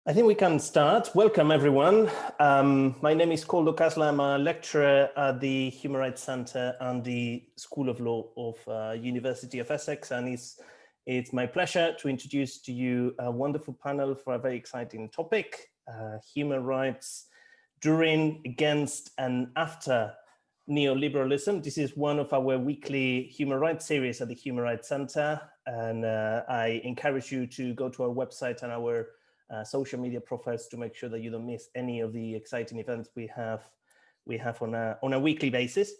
I think we can start. Welcome, everyone. My name is Koldo Kasla. I'm a lecturer at the Human Rights Center and the School of Law of University of Essex, and it's my pleasure to introduce to you a wonderful panel for a very exciting topic, human rights during, against, and after neoliberalism. This is one of our weekly human rights series at the Human Rights Center, and I encourage you to go to our website and our social media profiles to make sure that you don't miss any of the exciting events we have on a weekly basis.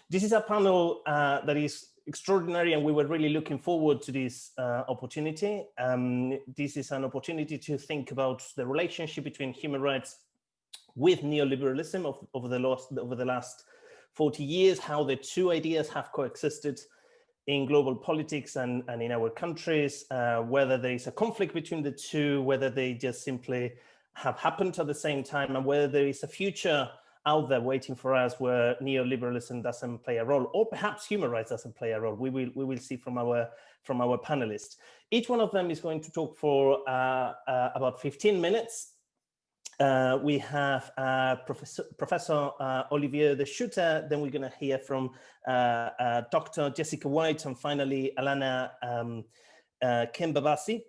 This is a panel that is extraordinary, and we were really looking forward to this opportunity. This is an opportunity to think about the relationship between human rights with neoliberalism over the last 40 years, how the two ideas have coexisted in global politics and in our countries, whether there is a conflict between the two, whether they just simply have happened at the same time, and whether there is a future out there waiting for us where neoliberalism doesn't play a role, or perhaps human rights doesn't play a role. We will see from our panelists. Each one of them is going to talk for about 15 minutes. We have Professor Olivier de Schutter, then we're going to hear from Dr. Jessica White, and finally Alana Kembabasi.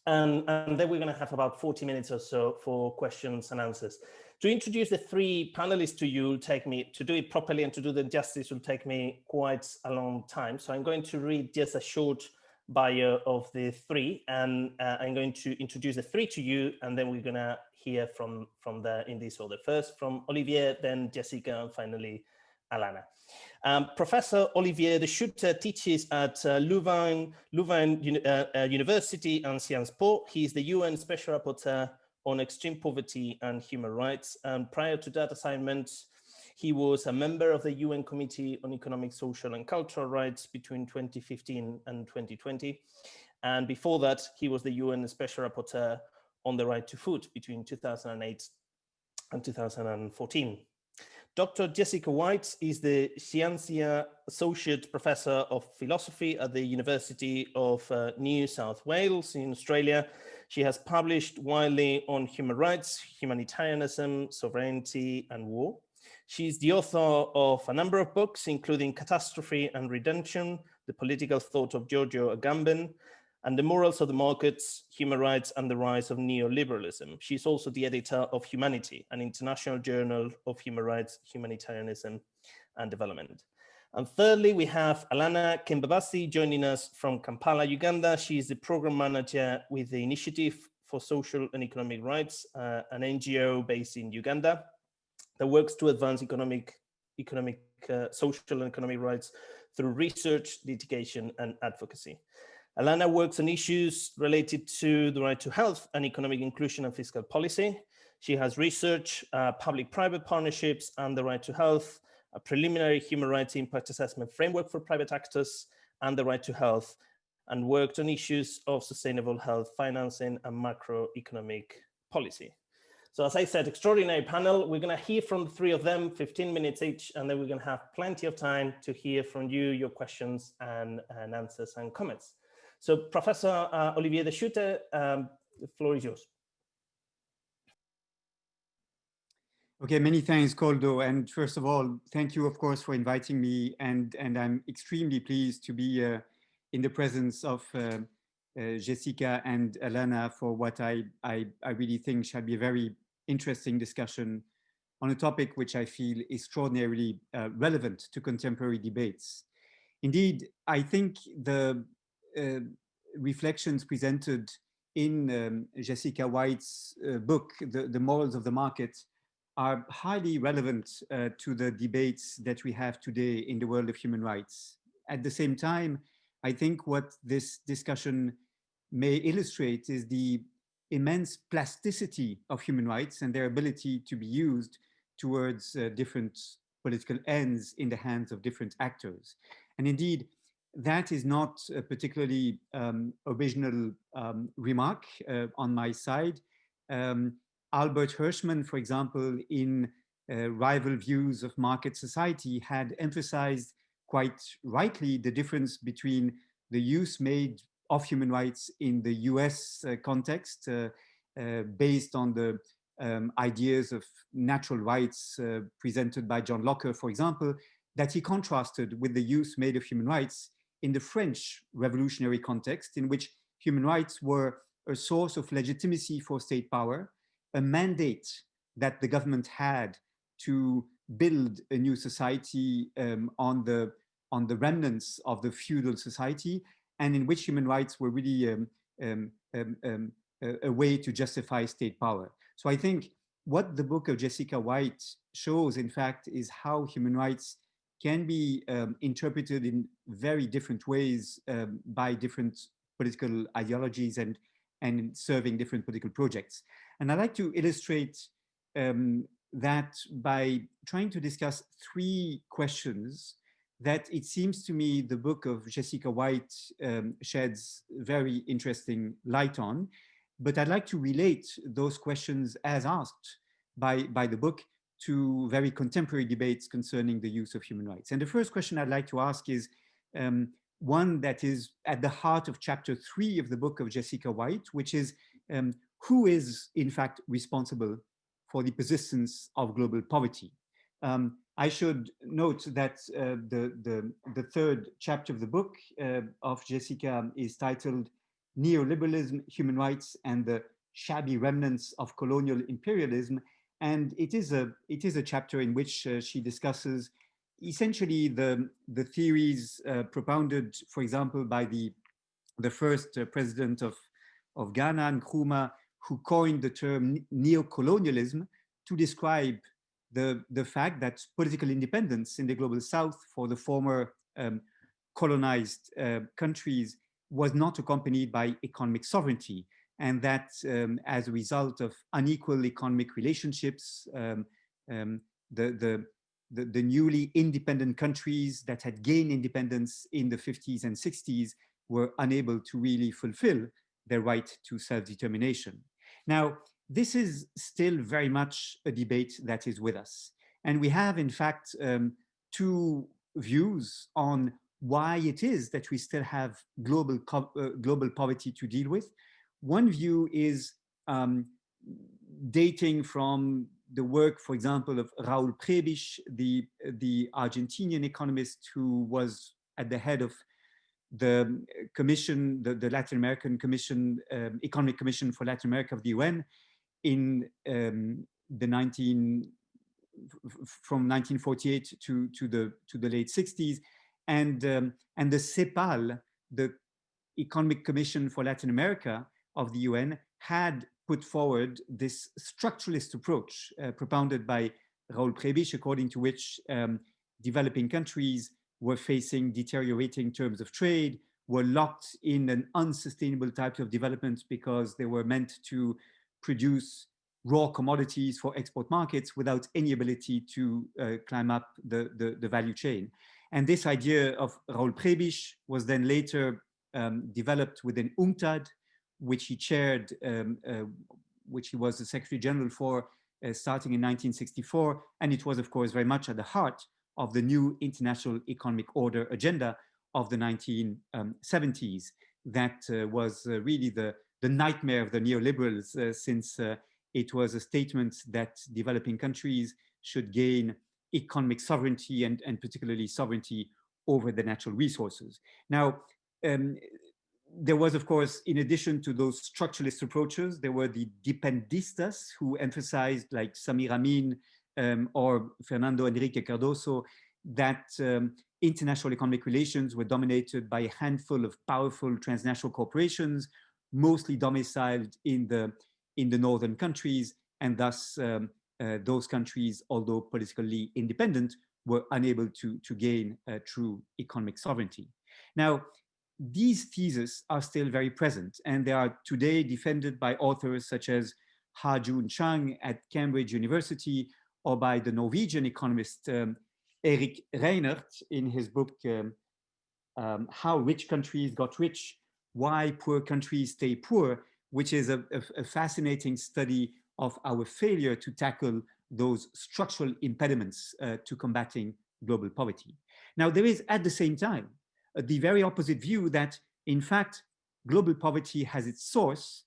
And then we're going to have about 40 minutes or so for questions and answers. To introduce the three panelists to you, to do it properly and to do them justice, will take me quite a long time. So I'm going to read just a short bio of the three, and I'm going to introduce the three to you, and then we're going to hear from in this order. First from Olivier, then Jessica, and finally Alana. Professor Olivier de Schutter teaches at Louvain University and Sciences Po. He is the UN Special Rapporteur on Extreme Poverty and Human Rights, and prior to that assignment, he was a member of the UN Committee on Economic, Social and Cultural Rights between 2015 and 2020. And before that, he was the UN Special Rapporteur on the right to food between 2008 and 2014. Dr. Jessica White is the Scientia Associate Professor of Philosophy at the University of New South Wales in Australia. She has published widely on human rights, humanitarianism, sovereignty and war. She's the author of a number of books, including Catastrophe and Redemption, The Political Thought of Giorgio Agamben, and The Morals of the Markets, Human Rights and the Rise of Neoliberalism. She's also the editor of Humanity, an international journal of human rights, humanitarianism, and development. And thirdly, we have Alana Kembabasi joining us from Kampala, Uganda. She is the program manager with the Initiative for Social and Economic Rights, an NGO based in Uganda that works to advance social and economic rights through research, litigation, and advocacy. Alana works on issues related to the right to health and economic inclusion and fiscal policy. She has researched public-private partnerships and the right to health, a preliminary human rights impact assessment framework for private actors, and the right to health, and worked on issues of sustainable health financing and macroeconomic policy. So as I said, extraordinary panel. We're going to hear from the three of them, 15 minutes each, and then we're going to have plenty of time to hear from you, your questions and answers and comments. So Professor Olivier de Schutter, the floor is yours. Okay, many thanks, Koldo. And first of all, thank you, of course, for inviting me. And I'm extremely pleased to be in the presence of Jessica and Alana for what I really think shall be a very interesting discussion on a topic which I feel extraordinarily relevant to contemporary debates. Indeed, I think the reflections presented in Jessica White's book, The Morals of the Market, are highly relevant to the debates that we have today in the world of human rights. At the same time, I think what this discussion may illustrate is the immense plasticity of human rights and their ability to be used towards different political ends in the hands of different actors. And indeed, that is not a particularly original remark on my side. Albert Hirschman, for example, in Rival Views of Market Society, had emphasized quite rightly the difference between the use made of human rights in the US context based on the ideas of natural rights presented by John Locke, for example, that he contrasted with the use made of human rights in the French revolutionary context, in which human rights were a source of legitimacy for state power, a mandate that the government had to build a new society on the remnants of the feudal society, and in which human rights were really a way to justify state power. So I think what the book of Jessica White shows, in fact, is how human rights can be interpreted in very different ways by different political ideologies and serving different political projects. And I'd like to illustrate that by trying to discuss three questions that it seems to me the book of Jessica White sheds very interesting light on. But I'd like to relate those questions as asked by the book to very contemporary debates concerning the use of human rights. And the first question I'd like to ask is one that is at the heart of chapter 3 of the book of Jessica White, which is who is in fact responsible for the persistence of global poverty? I should note that the third chapter of the book of Jessica is titled Neoliberalism, Human Rights, and the Shabby Remnants of Colonial Imperialism. And it is a chapter in which she discusses essentially the theories propounded, for example, by the first president of Ghana, Nkrumah, who coined the term neocolonialism to describe the fact that political independence in the global south for the former colonized countries was not accompanied by economic sovereignty, and that as a result of unequal economic relationships, the newly independent countries that had gained independence in the 50s and 60s were unable to really fulfill their right to self-determination. Now, this is still very much a debate that is with us. And we have, in fact, two views on why it is that we still have global poverty to deal with. One view is dating from the work, for example, of Raúl Prebisch, the Argentinian economist who was at the head of the commission, the Latin American Commission, Economic Commission for Latin America of the UN in from 1948 to the late 60s, and the CEPAL, the Economic Commission for Latin America of the UN, had put forward this structuralist approach propounded by Raúl Prebisch, according to which developing countries were facing deteriorating terms of trade, were locked in an unsustainable type of development because they were meant to produce raw commodities for export markets without any ability to climb up the value chain. And this idea of Raúl Prebisch was then later developed within UNCTAD, which he chaired, which he was the Secretary General for starting in 1964. And it was, of course, very much at the heart of the new international economic order agenda of the 1970s. That was really the nightmare of the neoliberals, since it was a statement that developing countries should gain economic sovereignty and particularly sovereignty over the natural resources. Now, there was, of course, in addition to those structuralist approaches, there were the dependistas who emphasized, like Samir Amin or Fernando Henrique Cardoso, that international economic relations were dominated by a handful of powerful transnational corporations, mostly domiciled in the northern countries, and thus those countries, although politically independent, were unable to gain true economic sovereignty. Now, these theses are still very present, and they are today defended by authors such as Ha-Joon Chang at Cambridge University, or by the Norwegian economist Erik Reinert in his book, How Rich Countries Got Rich, Why Poor Countries Stay Poor, which is a fascinating study of our failure to tackle those structural impediments to combating global poverty. Now, there is at the same time the very opposite view that, in fact, global poverty has its source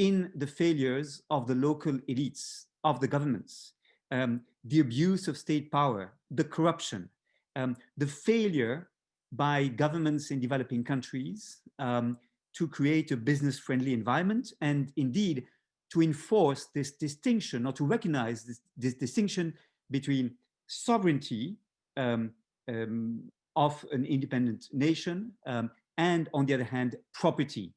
in the failures of the local elites, of the governments, the abuse of state power, the corruption, the failure by governments in developing countries to create a business-friendly environment, and indeed to enforce this distinction, or to recognize this distinction between sovereignty of an independent nation and, on the other hand, property,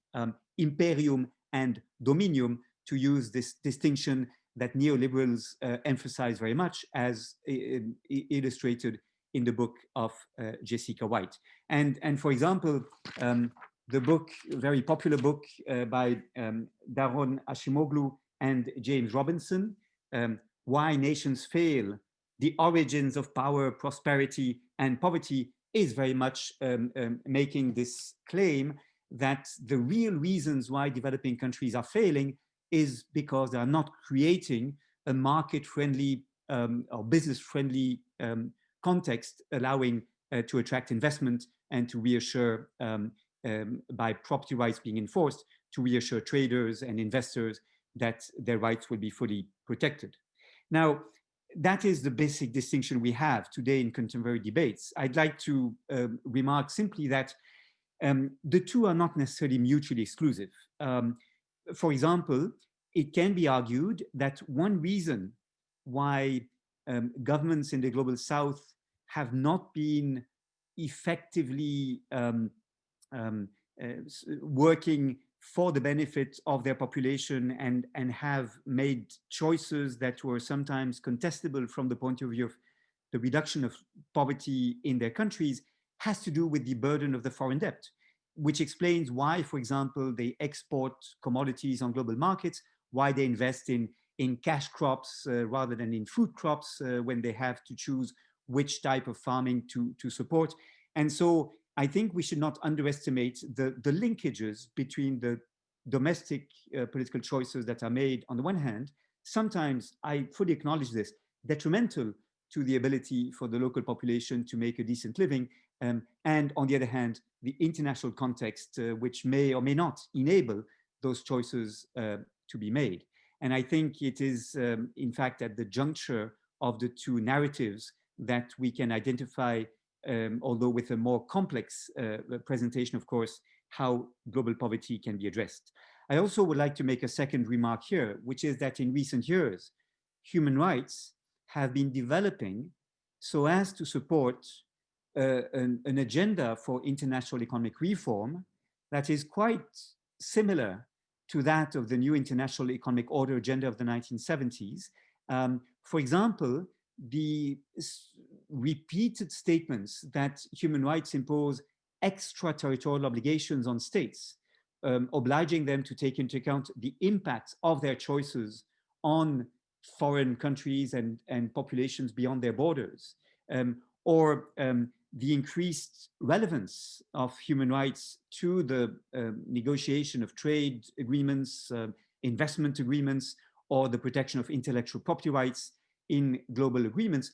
imperium and dominium, to use this distinction that neoliberals emphasize very much, as illustrated in the book of Jessica White. And for example, the book, very popular book by Daron Acemoglu and James Robinson, Why Nations Fail, The Origins of Power, Prosperity and Poverty, is very much making this claim that the real reasons why developing countries are failing is because they are not creating a market-friendly or business-friendly context allowing to attract investment and to reassure, by property rights being enforced, to reassure traders and investors that their rights will be fully protected. Now, that is the basic distinction we have today in contemporary debates. I'd like to remark simply that the two are not necessarily mutually exclusive. For example, it can be argued that one reason why governments in the global south have not been effectively working for the benefit of their population and have made choices that were sometimes contestable from the point of view of the reduction of poverty in their countries has to do with the burden of the foreign debt, which explains why, for example, they export commodities on global markets, why they invest in cash crops rather than in food crops when they have to choose which type of farming to support. And so I think we should not underestimate the linkages between the domestic political choices that are made on the one hand, sometimes, I fully acknowledge this, detrimental to the ability for the local population to make a decent living, and on the other hand, the international context which may or may not enable those choices to be made. And I think it is, in fact, at the juncture of the two narratives that we can identify, although with a more complex presentation, of course, how global poverty can be addressed. I also would like to make a second remark here, which is that in recent years, human rights have been developing so as to support an agenda for international economic reform that is quite similar to that of the new international economic order agenda of the 1970s. For example, the repeated statements that human rights impose extraterritorial obligations on states, obliging them to take into account the impact of their choices on foreign countries and populations beyond their borders, or the increased relevance of human rights to the negotiation of trade agreements, investment agreements, or the protection of intellectual property rights in global agreements.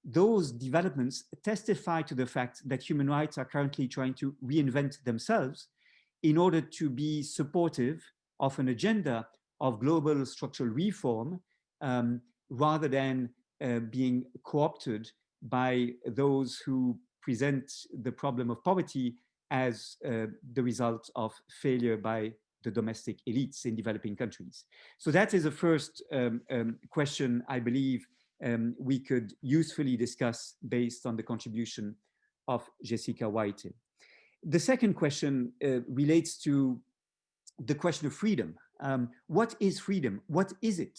Those developments testify to the fact that human rights are currently trying to reinvent themselves in order to be supportive of an agenda of global structural reform, rather than being co-opted by those who present the problem of poverty as the result of failure by the domestic elites in developing countries. So that is the first question I believe we could usefully discuss based on the contribution of Jessica White. The second question relates to the question of freedom. What is freedom? What is it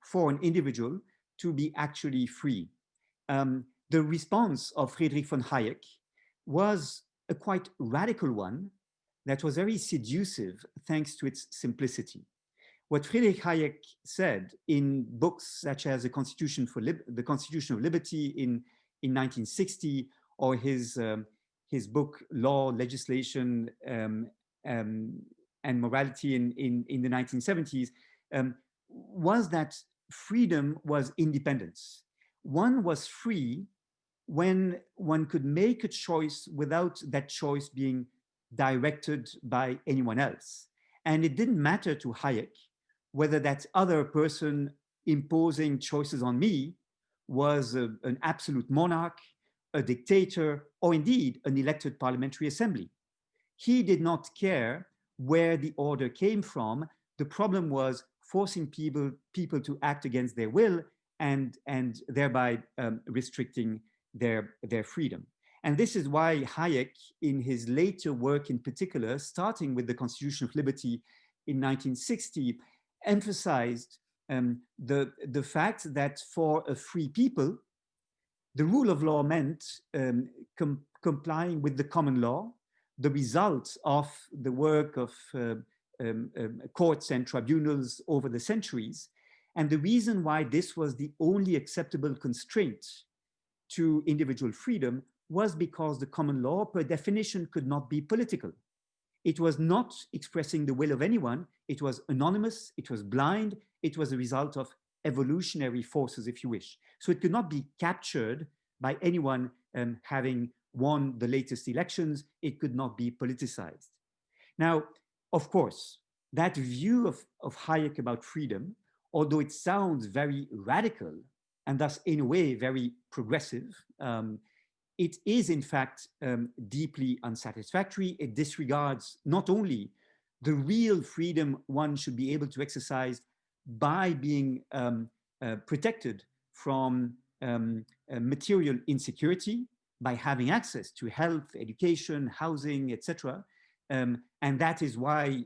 for an individual to be actually free? The response of Friedrich von Hayek was a quite radical one that was very seductive thanks to its simplicity. What Friedrich Hayek said in books such as The Constitution of Liberty in 1960, or his book Law, Legislation, and Morality in the 1970s, was that freedom was independence. One was free when one could make a choice without that choice being directed by anyone else. And it didn't matter to Hayek whether that other person imposing choices on me was an absolute monarch, a dictator, or indeed an elected parliamentary assembly. He did not care where the order came from. The problem was forcing people to act against their will and thereby restricting their freedom. And this is why Hayek, in his later work in particular, starting with the Constitution of Liberty in 1960, emphasized the fact that for a free people, the rule of law meant complying with the common law, the result of the work of courts and tribunals over the centuries. And the reason why this was the only acceptable constraint to individual freedom was because the common law, per definition, could not be political. It was not expressing the will of anyone. It was anonymous, it was blind, it was a result of evolutionary forces, if you wish. So it could not be captured by anyone having won the latest elections. It could not be politicized. Now, of course, that view of Hayek about freedom, although it sounds very radical and thus in a way very progressive, it is in fact deeply unsatisfactory. It disregards not only the real freedom one should be able to exercise by being protected from material insecurity, by having access to health, education, housing, etc. And that is why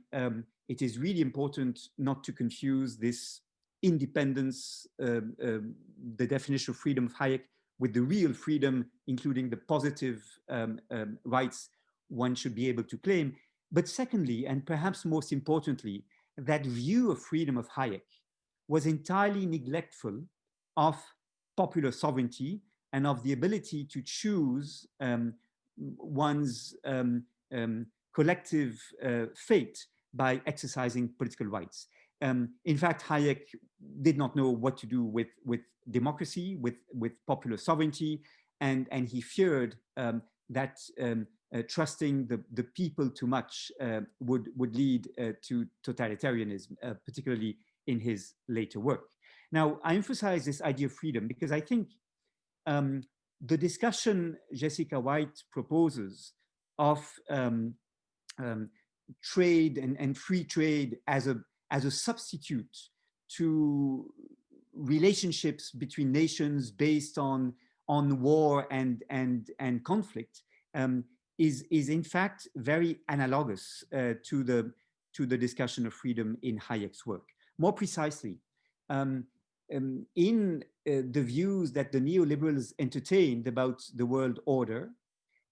it is really important not to confuse this independence, the definition of freedom of Hayek, with the real freedom, including the positive rights one should be able to claim. But secondly, and perhaps most importantly, that view of freedom of Hayek was entirely neglectful of popular sovereignty and of the ability to choose one's collective fate by exercising political rights. In fact, Hayek did not know what to do with democracy, with popular sovereignty, and he feared that trusting the people too much would lead to totalitarianism, particularly in his later work. Now, I emphasize this idea of freedom because I think the discussion Jessica White proposes of trade and free trade as a substitute to relationships between nations based on war and conflict is in fact very analogous to the discussion of freedom in Hayek's work. More precisely, in the views that the neoliberals entertained about the world order,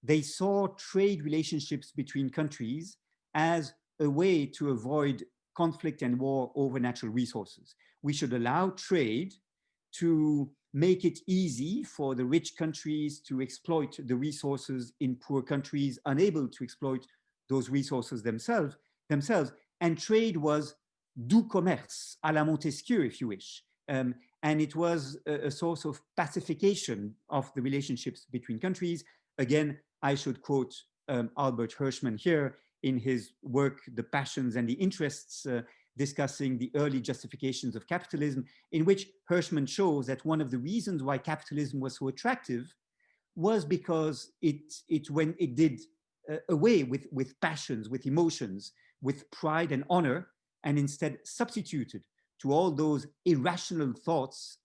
they saw trade relationships between countries as a way to avoid conflict and war over natural resources. We should allow trade to make it easy for the rich countries to exploit the resources in poor countries unable to exploit those resources themselves. And trade was du commerce à la Montesquieu, if you wish. And it was a source of pacification of the relationships between countries. Again, I should quote Albert Hirschman here in his work, The Passions and the Interests, discussing the early justifications of capitalism, in which Hirschman shows that one of the reasons why capitalism was so attractive was because it did away with passions, with emotions, with pride and honor, and instead substituted to all those irrational thoughts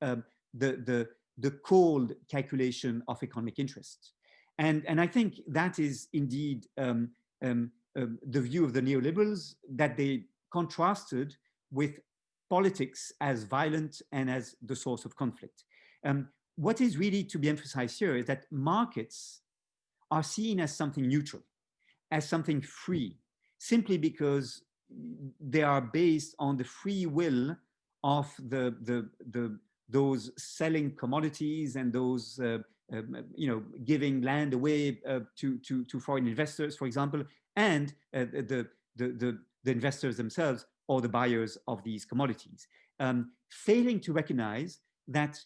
the cold calculation of economic interests. And I think that is indeed the view of the neoliberals, that they contrasted with politics as violent and as the source of conflict. What is really to be emphasized here is that markets are seen as something neutral, as something free, simply because they are based on the free will of those selling commodities and those giving land away to foreign investors, for example, and the investors themselves or the buyers of these commodities, failing to recognize that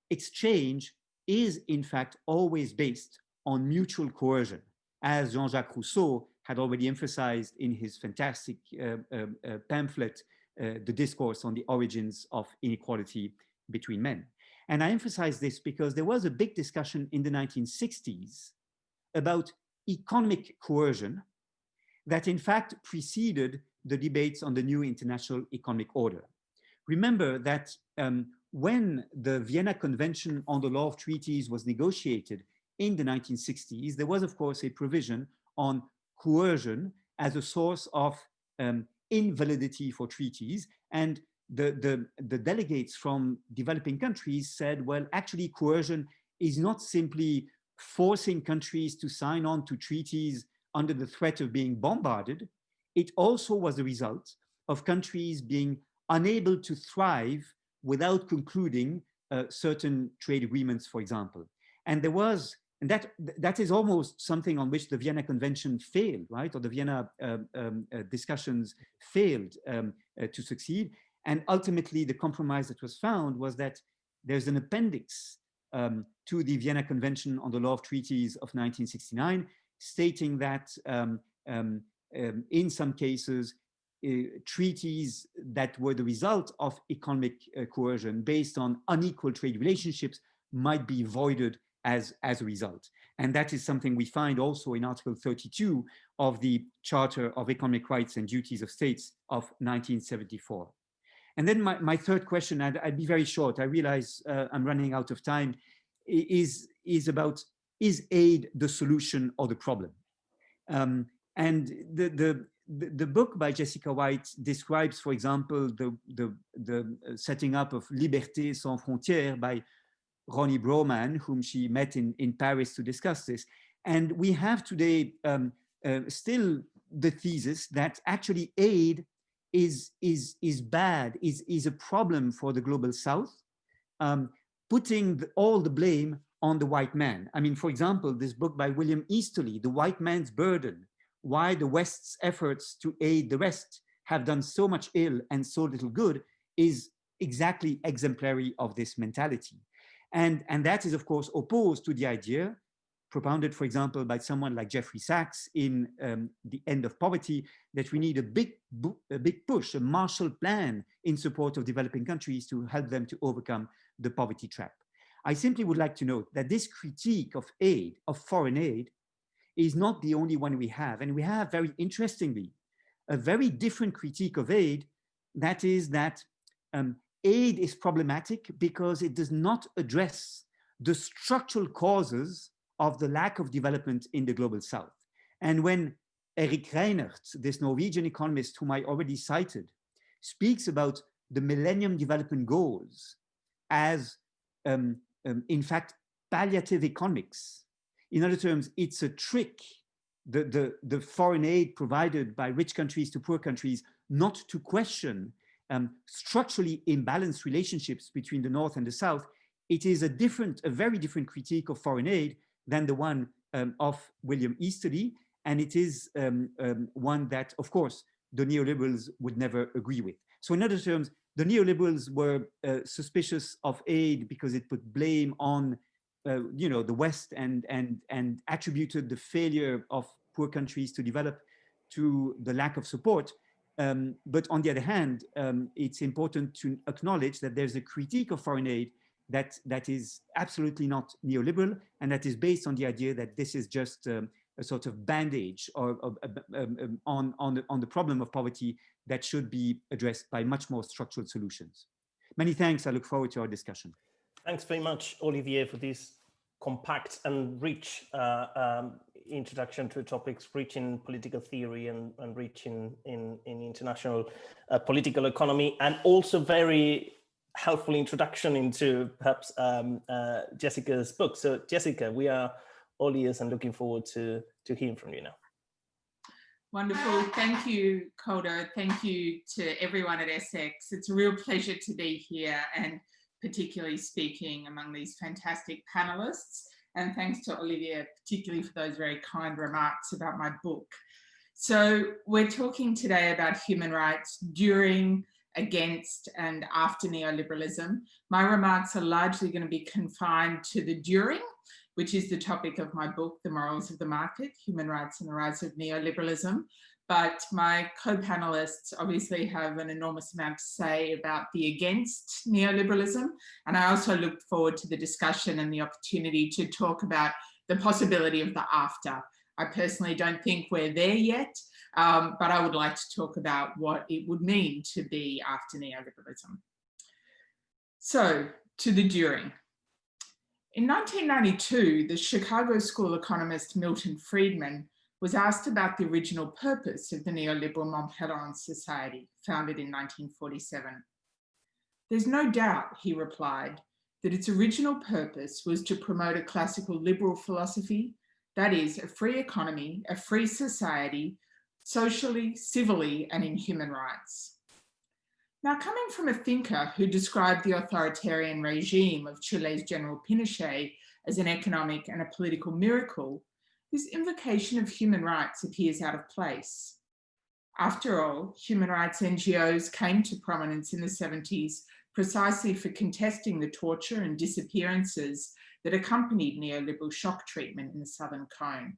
exchange is in fact always based on mutual coercion, as Jean-Jacques Rousseau had already emphasized in his fantastic pamphlet, The Discourse on the Origins of Inequality Between Men. And I emphasize this because there was a big discussion in the 1960s about economic coercion that in fact preceded the debates on the new international economic order. Remember that when the Vienna Convention on the Law of Treaties was negotiated in the 1960s, there was of course a provision on coercion as a source of invalidity for treaties. And the delegates from developing countries said, well, actually coercion is not simply forcing countries to sign on to treaties under the threat of being bombarded. It also was the result of countries being unable to thrive without concluding certain trade agreements, for example. And there was, and that is almost something on which the Vienna Convention failed, right? Or the Vienna discussions failed to succeed. And ultimately, the compromise that was found was that there's an appendix to the Vienna Convention on the Law of Treaties of 1969, stating that in some cases, treaties that were the result of economic coercion based on unequal trade relationships might be voided as a result. And that is something we find also in Article 32 of the Charter of Economic Rights and Duties of States of 1974. And then my third question, I'd be very short, I realize I'm running out of time, is about, is aid the solution or the problem? And the book by Jessica White describes, for example, the setting up of Liberté Sans Frontières by Ronnie Broman, whom she met in Paris to discuss this. And we have today still the thesis that actually aid is bad, is a problem for the global South, putting all the blame on the white man. I mean, for example, this book by William Easterly, The White Man's Burden, Why the West's Efforts to Aid the West Have Done So Much Ill and So Little Good, is exactly exemplary of this mentality. And that is, of course, opposed to the idea propounded, for example, by someone like Jeffrey Sachs in The End of Poverty, that we need a big push, a Marshall Plan in support of developing countries to help them to overcome the poverty trap. I simply would like to note that this critique of aid, of foreign aid, is not the only one we have. And we have, very interestingly, a very different critique of aid, that is that aid is problematic because it does not address the structural causes of the lack of development in the global South. And when Erik Reinert, this Norwegian economist whom I already cited, speaks about the Millennium Development Goals as, in fact, palliative economics. In other terms, it's a trick, the foreign aid provided by rich countries to poor countries, not to question structurally imbalanced relationships between the North and the South. It is a very different critique of foreign aid than the one of William Easterly. And it is one that, of course, the neoliberals would never agree with. So in other terms, the neoliberals were suspicious of aid because it put blame on the West and attributed the failure of poor countries to develop to the lack of support. But on the other hand, it's important to acknowledge that there's a critique of foreign aid that is absolutely not neoliberal, and that is based on the idea that this is just a sort of bandage or on the problem of poverty that should be addressed by much more structural solutions. Many thanks. I look forward to our discussion. Thanks very much, Olivier, for this compact and rich introduction to topics rich in political theory and rich in international political economy, and also very helpful introduction into perhaps Jessica's book. So Jessica, we are all ears and looking forward to hearing from you now. Wonderful. Thank you, Koldo. Thank you to everyone at Essex. It's a real pleasure to be here and particularly speaking among these fantastic panelists. And thanks to Olivier, particularly for those very kind remarks about my book. So we're talking today about human rights during, against, and after neoliberalism. My remarks are largely going to be confined to the during, which is the topic of my book, The Morals of the Market, Human Rights and the Rise of Neoliberalism. But my co-panelists obviously have an enormous amount to say about the against neoliberalism. And I also look forward to the discussion and the opportunity to talk about the possibility of the after. I personally don't think we're there yet, but I would like to talk about what it would mean to be after neoliberalism. So, to the during. In 1992, the Chicago School economist Milton Friedman was asked about the original purpose of the neoliberal Mont Pelerin Society, founded in 1947. There's no doubt, he replied, that its original purpose was to promote a classical liberal philosophy, that is, a free economy, a free society, socially, civilly, and in human rights. Now, coming from a thinker who described the authoritarian regime of Chile's General Pinochet as an economic and a political miracle, this invocation of human rights appears out of place. After all, human rights NGOs came to prominence in the 70s precisely for contesting the torture and disappearances that accompanied neoliberal shock treatment in the Southern Cone.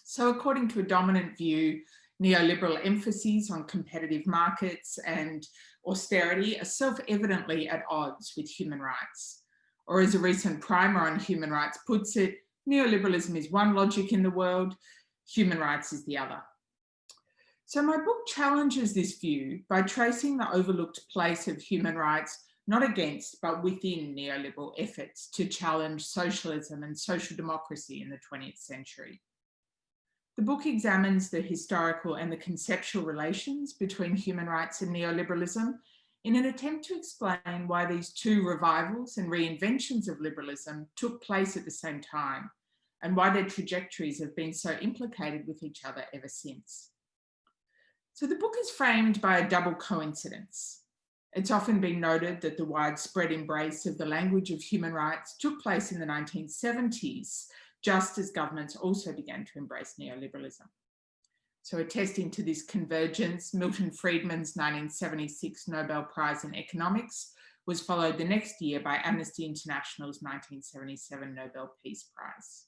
So according to a dominant view, neoliberal emphases on competitive markets and austerity are self-evidently at odds with human rights. Or as a recent primer on human rights puts it, neoliberalism is one logic in the world, human rights is the other. So my book challenges this view by tracing the overlooked place of human rights, not against, but within neoliberal efforts to challenge socialism and social democracy in the 20th century. The book examines the historical and the conceptual relations between human rights and neoliberalism in an attempt to explain why these two revivals and reinventions of liberalism took place at the same time, and why their trajectories have been so implicated with each other ever since. So the book is framed by a double coincidence. It's often been noted that the widespread embrace of the language of human rights took place in the 1970s, just as governments also began to embrace neoliberalism. So attesting to this convergence, Milton Friedman's 1976 Nobel Prize in Economics was followed the next year by Amnesty International's 1977 Nobel Peace Prize.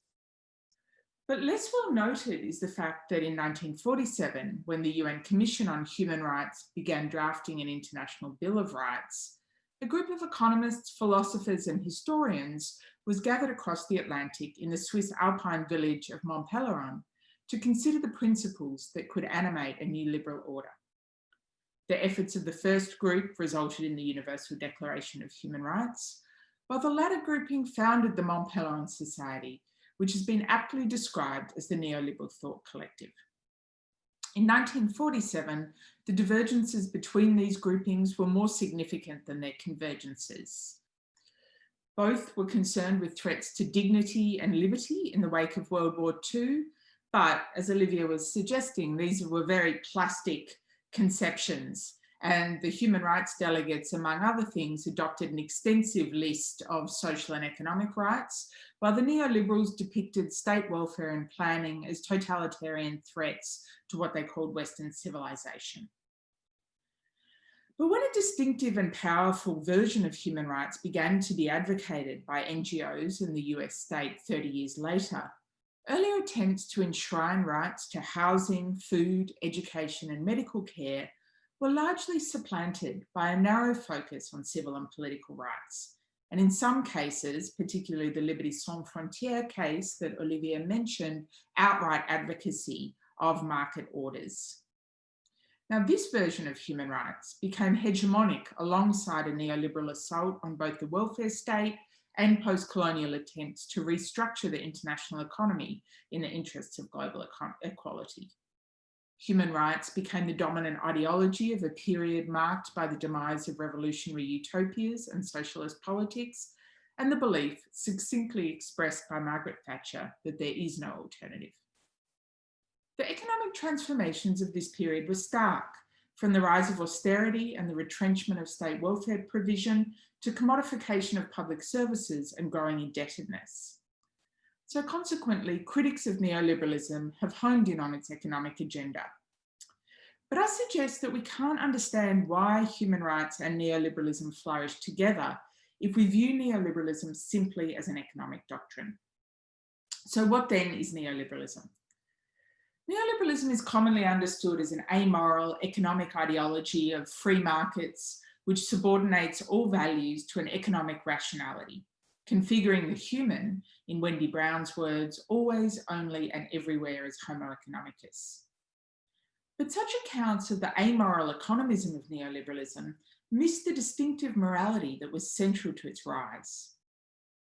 But less well noted is the fact that in 1947, when the UN Commission on Human Rights began drafting an International Bill of Rights, a group of economists, philosophers, and historians was gathered across the Atlantic in the Swiss alpine village of Mont Pelerin to consider the principles that could animate a new liberal order. The efforts of the first group resulted in the Universal Declaration of Human Rights, while the latter grouping founded the Mont Pelerin Society, which has been aptly described as the neoliberal thought collective. In 1947, the divergences between these groupings were more significant than their convergences. Both were concerned with threats to dignity and liberty in the wake of World War II, but as Olivia was suggesting, these were very plastic conceptions, and the human rights delegates, among other things, adopted an extensive list of social and economic rights, while the neoliberals depicted state welfare and planning as totalitarian threats to what they called Western civilization. But when a distinctive and powerful version of human rights began to be advocated by NGOs in the US state 30 years later, earlier attempts to enshrine rights to housing, food, education, and medical care were largely supplanted by a narrow focus on civil and political rights. And in some cases, particularly the Liberté Sans Frontières case that Olivia mentioned, outright advocacy of market orders. Now, this version of human rights became hegemonic alongside a neoliberal assault on both the welfare state and post-colonial attempts to restructure the international economy in the interests of global equality. Human rights became the dominant ideology of a period marked by the demise of revolutionary utopias and socialist politics, and the belief, succinctly expressed by Margaret Thatcher, that there is no alternative. The economic transformations of this period were stark, from the rise of austerity and the retrenchment of state welfare provision to commodification of public services and growing indebtedness. So consequently, critics of neoliberalism have honed in on its economic agenda. But I suggest that we can't understand why human rights and neoliberalism flourish together if we view neoliberalism simply as an economic doctrine. So what then is neoliberalism? Neoliberalism is commonly understood as an amoral economic ideology of free markets which subordinates all values to an economic rationality, configuring the human, in Wendy Brown's words, always, only and everywhere as homo economicus. But such accounts of the amoral economism of neoliberalism miss the distinctive morality that was central to its rise.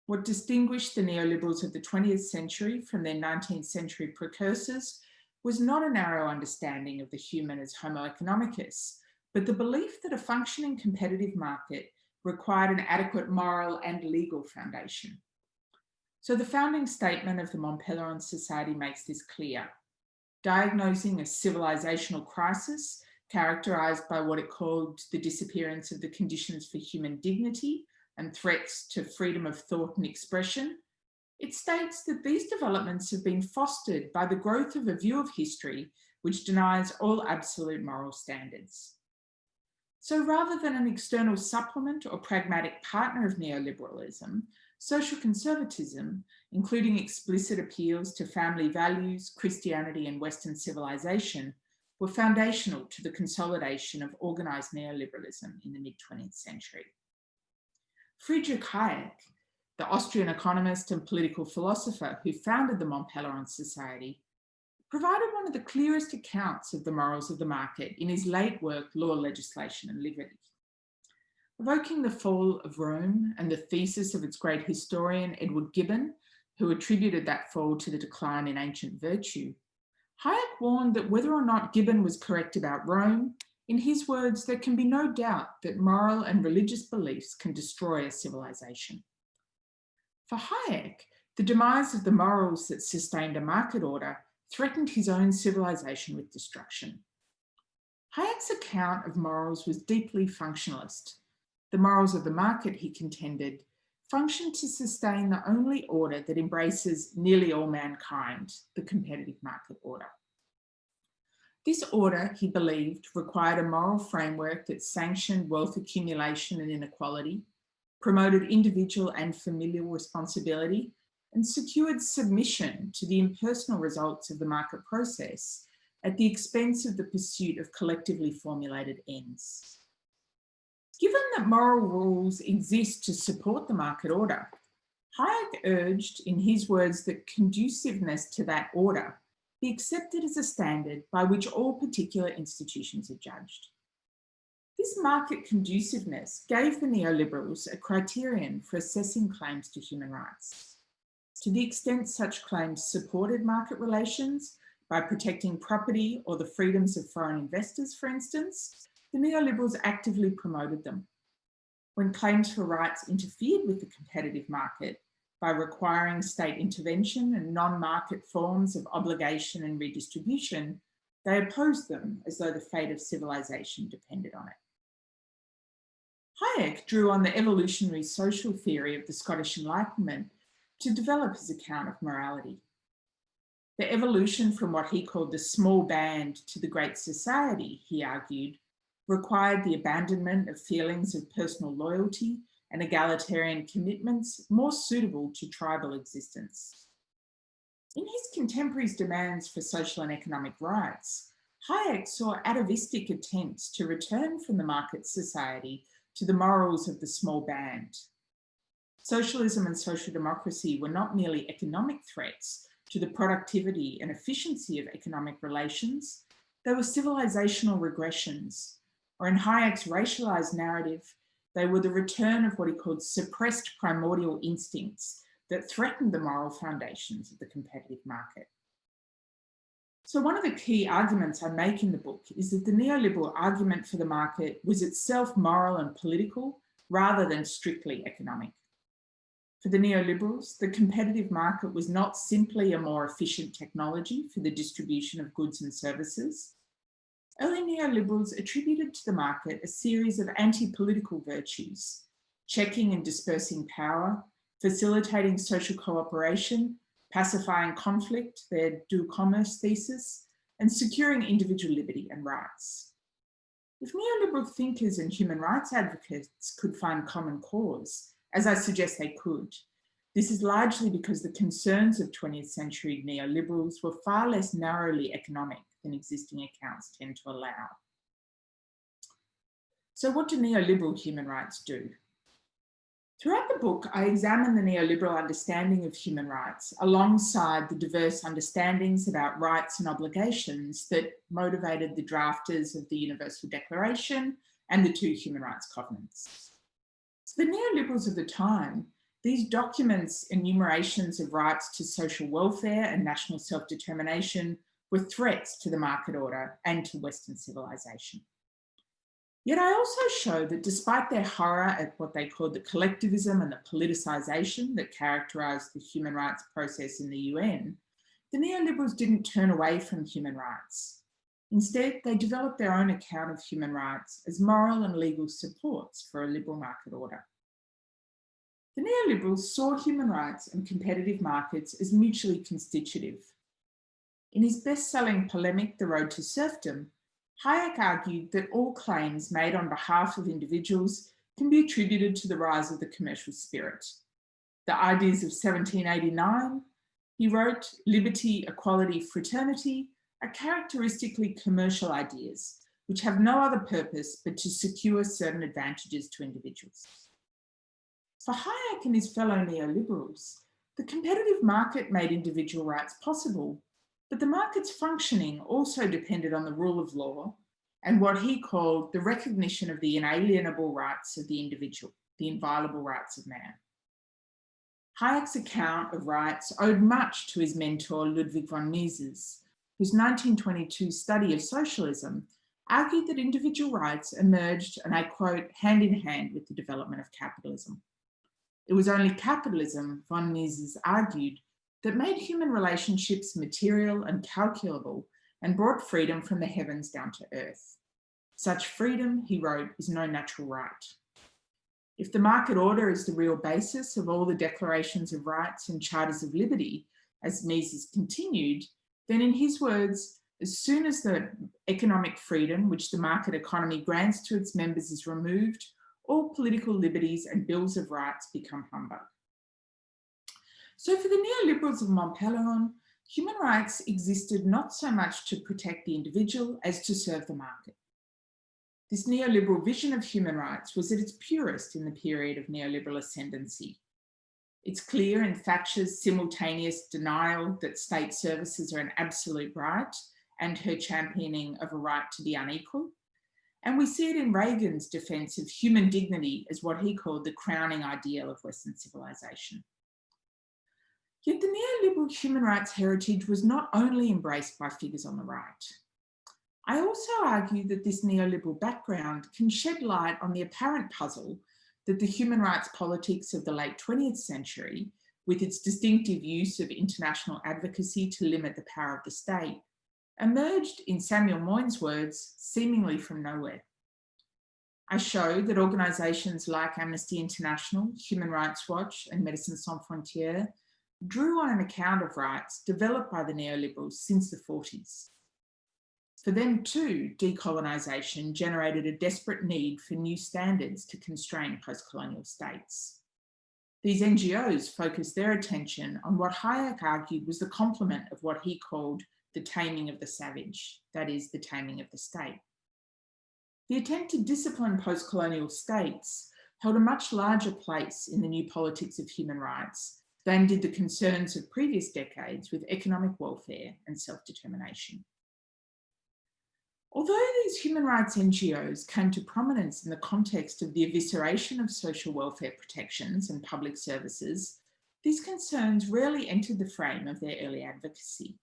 What distinguished the neoliberals of the 20th century from their 19th century precursors was not a narrow understanding of the human as homo economicus, but the belief that a functioning competitive market required an adequate moral and legal foundation. So the founding statement of the Mont Pelerin Society makes this clear, diagnosing a civilizational crisis characterized by what it called the disappearance of the conditions for human dignity and threats to freedom of thought and expression. It states that these developments have been fostered by the growth of a view of history which denies all absolute moral standards. So rather than an external supplement or pragmatic partner of neoliberalism, social conservatism, including explicit appeals to family values, Christianity, and Western civilization, were foundational to the consolidation of organised neoliberalism in the mid-20th century. Friedrich Hayek, the Austrian economist and political philosopher who founded the Mont Pelerin Society, provided one of the clearest accounts of the morals of the market in his late work, Law, Legislation and Liberty. Evoking the fall of Rome and the thesis of its great historian, Edward Gibbon, who attributed that fall to the decline in ancient virtue, Hayek warned that whether or not Gibbon was correct about Rome, in his words, there can be no doubt that moral and religious beliefs can destroy a civilization. For Hayek, the demise of the morals that sustained a market order threatened his own civilization with destruction. Hayek's account of morals was deeply functionalist. The morals of the market, he contended, function to sustain the only order that embraces nearly all mankind, the competitive market order. This order, he believed, required a moral framework that sanctioned wealth accumulation and inequality, promoted individual and familial responsibility, and secured submission to the impersonal results of the market process at the expense of the pursuit of collectively formulated ends. Given that moral rules exist to support the market order, Hayek urged, in his words, that conduciveness to that order be accepted as a standard by which all particular institutions are judged. This market conduciveness gave the neoliberals a criterion for assessing claims to human rights. To the extent such claims supported market relations by protecting property or the freedoms of foreign investors, for instance, the neoliberals actively promoted them. When claims for rights interfered with the competitive market by requiring state intervention and non-market forms of obligation and redistribution, they opposed them as though the fate of civilization depended on it. Hayek drew on the evolutionary social theory of the Scottish Enlightenment to develop his account of morality. The evolution from what he called the small band to the great society, he argued, required the abandonment of feelings of personal loyalty and egalitarian commitments more suitable to tribal existence. In his contemporaries' demands for social and economic rights, Hayek saw atavistic attempts to return from the market society to the morals of the small band. Socialism and social democracy were not merely economic threats to the productivity and efficiency of economic relations, they were civilizational regressions, or in Hayek's racialized narrative, they were the return of what he called suppressed primordial instincts that threatened the moral foundations of the competitive market. So one of the key arguments I make in the book is that the neoliberal argument for the market was itself moral and political rather than strictly economic. For the neoliberals, the competitive market was not simply a more efficient technology for the distribution of goods and services. Early neoliberals attributed to the market a series of anti-political virtues, checking and dispersing power, facilitating social cooperation, pacifying conflict, their do commerce thesis, and securing individual liberty and rights. If neoliberal thinkers and human rights advocates could find common cause, as I suggest they could, This is largely because the concerns of 20th century neoliberals were far less narrowly economic than existing accounts tend to allow. So what do neoliberal human rights do? Throughout the book, I examine the neoliberal understanding of human rights alongside the diverse understandings about rights and obligations that motivated the drafters of the Universal Declaration and the two human rights covenants. For the neoliberals of the time, these documents' enumerations of rights to social welfare and national self-determination were threats to the market order and to Western civilization. Yet I also show that despite their horror at what they called the collectivism and the politicization that characterized the human rights process in the UN, the neoliberals didn't turn away from human rights. Instead, they developed their own account of human rights as moral and legal supports for a liberal market order. The neoliberals saw human rights and competitive markets as mutually constitutive. In his best-selling polemic, The Road to Serfdom, Hayek argued that all claims made on behalf of individuals can be attributed to the rise of the commercial spirit. The ideas of 1789, he wrote, liberty, equality, fraternity, are characteristically commercial ideas, which have no other purpose but to secure certain advantages to individuals. For Hayek and his fellow neoliberals, the competitive market made individual rights possible, but the market's functioning also depended on the rule of law and what he called the recognition of the inalienable rights of the individual, the inviolable rights of man. Hayek's account of rights owed much to his mentor Ludwig von Mises, whose 1922 study of socialism argued that individual rights emerged, and I quote, hand in hand with the development of capitalism. It was only capitalism, von Mises argued, that made human relationships material and calculable and brought freedom from the heavens down to earth. Such freedom, he wrote, is no natural right. If the market order is the real basis of all the declarations of rights and charters of liberty, as Mises continued, then in his words, as soon as the economic freedom which the market economy grants to its members is removed, all political liberties and bills of rights become humbug. So for the neoliberals of Montpellier, human rights existed not so much to protect the individual as to serve the market. This neoliberal vision of human rights was at its purest in the period of neoliberal ascendancy. It's clear in Thatcher's simultaneous denial that state services are an absolute right and her championing of a right to the unequal. And we see it in Reagan's defense of human dignity as what he called the crowning ideal of Western civilization. Yet the neoliberal human rights heritage was not only embraced by figures on the right. I also argue that this neoliberal background can shed light on the apparent puzzle that the human rights politics of the late 20th century, with its distinctive use of international advocacy to limit the power of the state, emerged, in Samuel Moyn's words, seemingly from nowhere. I show that organisations like Amnesty International, Human Rights Watch and Médecins Sans Frontières drew on an account of rights developed by the neoliberals since the 40s. For them too, decolonisation generated a desperate need for new standards to constrain post-colonial states. These NGOs focused their attention on what Hayek argued was the complement of what he called the taming of the savage, that is, the taming of the state. The attempt to discipline post-colonial states held a much larger place in the new politics of human rights than did the concerns of previous decades with economic welfare and self-determination. Although these human rights NGOs came to prominence in the context of the evisceration of social welfare protections and public services, these concerns rarely entered the frame of their early advocacy.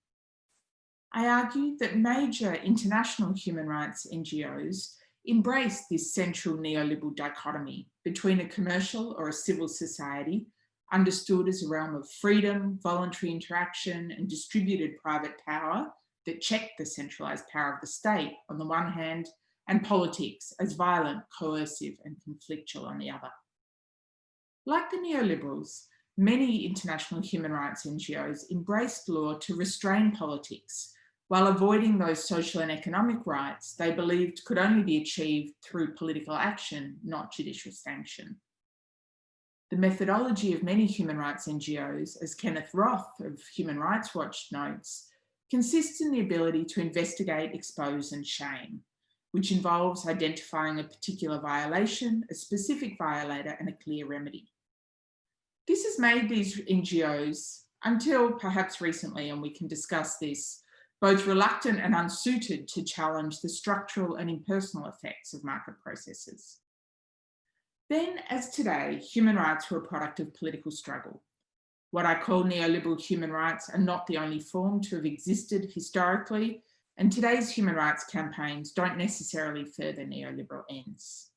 I argued that major international human rights NGOs embraced this central neoliberal dichotomy between a commercial or a civil society understood as a realm of freedom, voluntary interaction, and distributed private power that checked the centralised power of the state on the one hand, and politics as violent, coercive, and conflictual on the other. Like the neoliberals, many international human rights NGOs embraced law to restrain politics, while avoiding those social and economic rights they believed could only be achieved through political action, not judicial sanction. The methodology of many human rights NGOs, as Kenneth Roth of Human Rights Watch notes, consists in the ability to investigate, expose and shame, which involves identifying a particular violation, a specific violator and a clear remedy. This has made these NGOs, until perhaps recently, and we can discuss this, both reluctant and unsuited to challenge the structural and impersonal effects of market processes. Then, as today, human rights were a product of political struggle. What I call neoliberal human rights are not the only form to have existed historically, and today's human rights campaigns don't necessarily further neoliberal ends.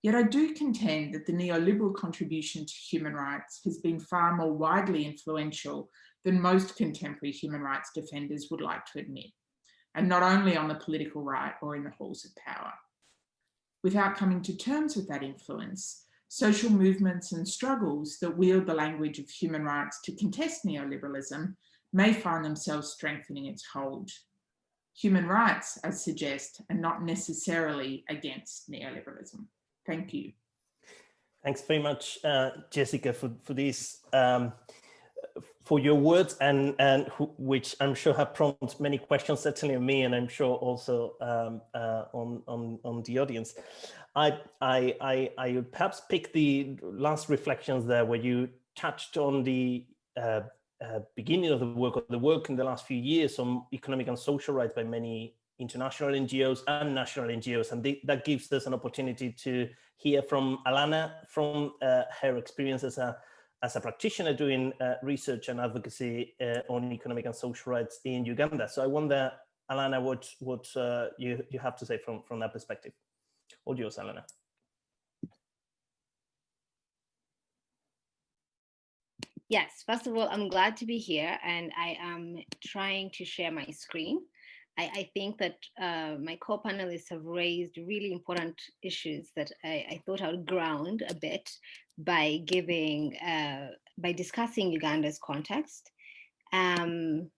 Yet I do contend that the neoliberal contribution to human rights has been far more widely influential than most contemporary human rights defenders would like to admit, and not only on the political right or in the halls of power. Without coming to terms with that influence, social movements and struggles that wield the language of human rights to contest neoliberalism may find themselves strengthening its hold. Human rights, I suggest, are not necessarily against neoliberalism. Thank you. Thanks very much, Jessica, for this, for your words, and which I'm sure have prompted many questions, certainly on me, and I'm sure also on the audience. I would perhaps pick the last reflections there, where you touched on the beginning of the work in the last few years on economic and social rights by many international NGOs and national NGOs, and that gives us an opportunity to hear from Alana, from her experience as a practitioner doing research and advocacy on economic and social rights in Uganda. So I wonder, Alana, what you have to say from that perspective. All yours, Alana. Yes, first of all, I'm glad to be here, and I am trying to share my screen. I think that my co-panelists have raised really important issues that I thought I would ground a bit by discussing Uganda's context. Can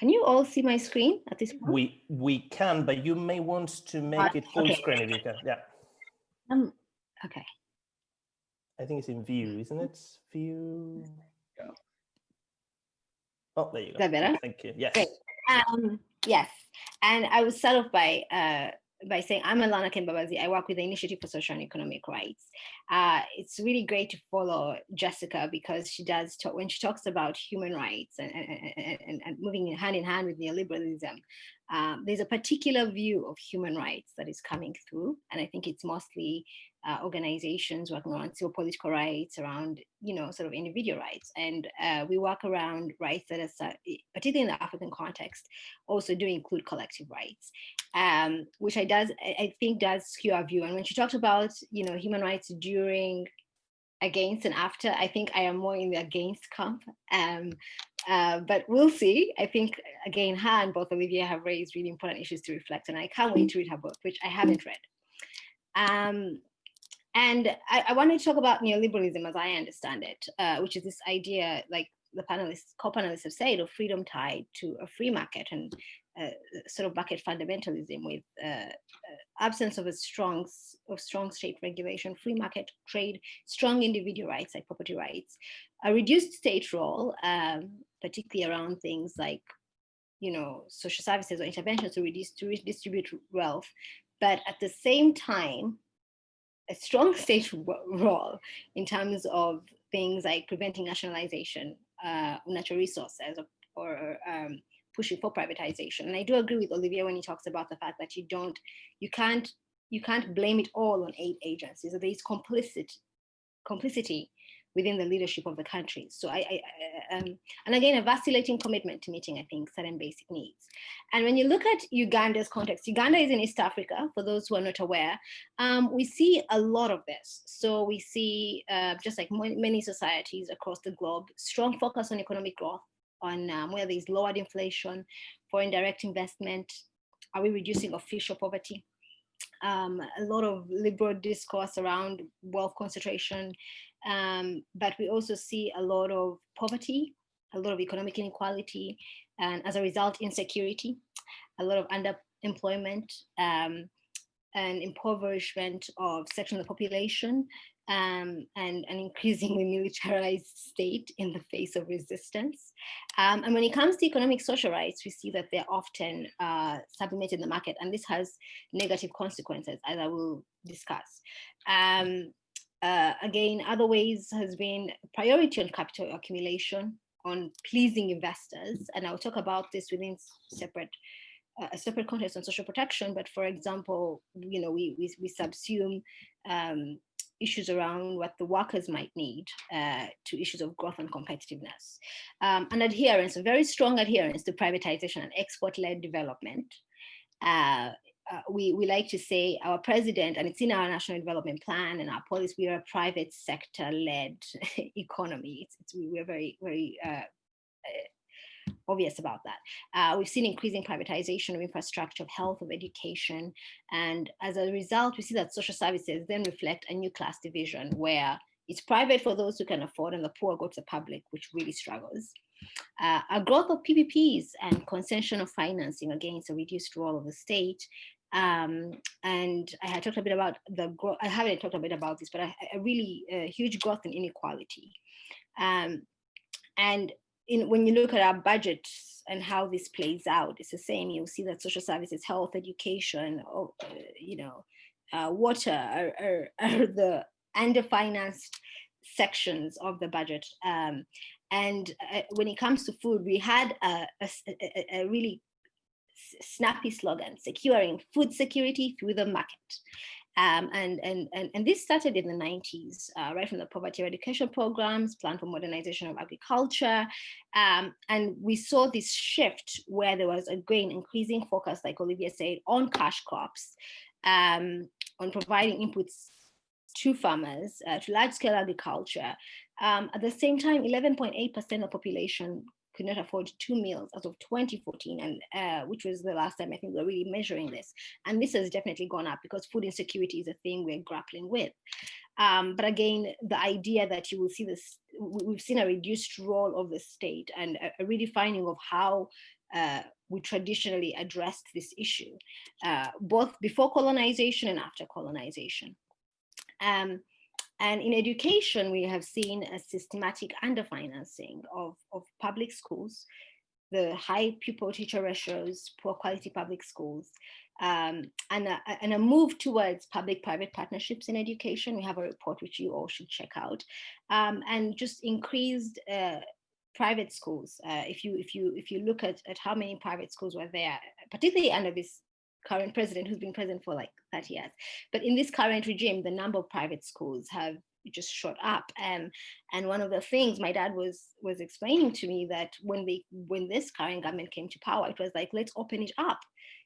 you all see my screen at this point? We can, but you may want to make it full screen if you can. Yeah. Okay. I think it's in view, isn't it? View. Oh, there you go. Is that better? Thank you. Yes. Great. Yes, and I will start off by saying I'm Alana Kembabazi. I work with the Initiative for Social and Economic Rights. It's really great to follow Jessica, because she does talk, when she talks about human rights and moving hand in hand with neoliberalism, there's a particular view of human rights that is coming through, and I think it's mostly organizations working around civil political rights, around sort of individual rights, and we work around rights that are, particularly in the African context, also do include collective rights, which I think does skew our view. And when she talked about human rights during, against, and after, I think I am more in the against camp. But we'll see. I think, again, her and both Olivia have raised really important issues to reflect, and I can't wait to read her book, which I haven't read. And I wanted to talk about neoliberalism as I understand it, which is this idea, like the co-panelists have said, of freedom tied to a free market and sort of market fundamentalism, with absence of a strong state regulation, free market trade, strong individual rights like property rights, a reduced state role, particularly around things like social services or interventions to redistribute wealth, but at the same time, a strong state role in terms of things like preventing nationalization of natural resources or pushing for privatization. And I do agree with Olivia when he talks about the fact that you can't blame it all on aid agencies. So there is complicity within the leadership of the country. So and again, a vacillating commitment to meeting, I think, certain basic needs. And when you look at Uganda's context, Uganda is in East Africa, for those who are not aware. We see a lot of this. So we see, just like many societies across the globe, strong focus on economic growth, on where there's lowered inflation, foreign direct investment. Are we reducing official poverty? A lot of liberal discourse around wealth concentration, but we also see a lot of poverty, a lot of economic inequality, and as a result, insecurity, a lot of underemployment, and impoverishment of section of the population, and an increasingly militarized state in the face of resistance. And when it comes to economic social rights, we see that they're often sublimated in the market, and this has negative consequences, as I will discuss. Again, other ways has been priority on capital accumulation, on pleasing investors, and I'll talk about this within a separate context on social protection. But for example, you know, we subsume issues around what the workers might need to issues of growth and competitiveness, and adherence, a very strong adherence to privatization and export-led development. We like to say our president, and it's in our national development plan and our policy, we are a private sector-led economy. We're very, very obvious about that. We've seen increasing privatization of infrastructure, of health, of education. And as a result, we see that social services then reflect a new class division where it's private for those who can afford and the poor go to the public, which really struggles. A growth of PPPs and concession of financing against a reduced role of the state. And I had talked a bit about the growth. I haven't talked a bit about this, but a really huge growth in inequality. And when you look at our budgets and how this plays out, it's the same. You'll see that social services, health, education, water are the underfinanced sections of the budget. And when it comes to food, we had a really snappy slogan, securing food security through the market. And this started in the 90s, right from the poverty eradication programs, plan for modernization of agriculture. And we saw this shift where there was, again, increasing focus, like Olivia said, on cash crops, on providing inputs to farmers, to large-scale agriculture. At the same time, 11.8% of the population could not afford 2 meals as of 2014, and which was the last time I think we were really measuring this. And this has definitely gone up because food insecurity is a thing we're grappling with. But again, the idea that you will see this, we've seen a reduced role of the state and a redefining of how we traditionally addressed this issue, both before colonization and after colonization. And in education, we have seen a systematic underfinancing of public schools, the high pupil-teacher ratios, poor quality public schools, and a move towards public-private partnerships in education. We have a report which you all should check out, and just increased private schools. If you look at how many private schools were there, particularly under this current president who's been president for like 30 years. But in this current regime, the number of private schools have just shot up. And one of the things my dad was explaining to me that when this current government came to power, it was like, let's open it up.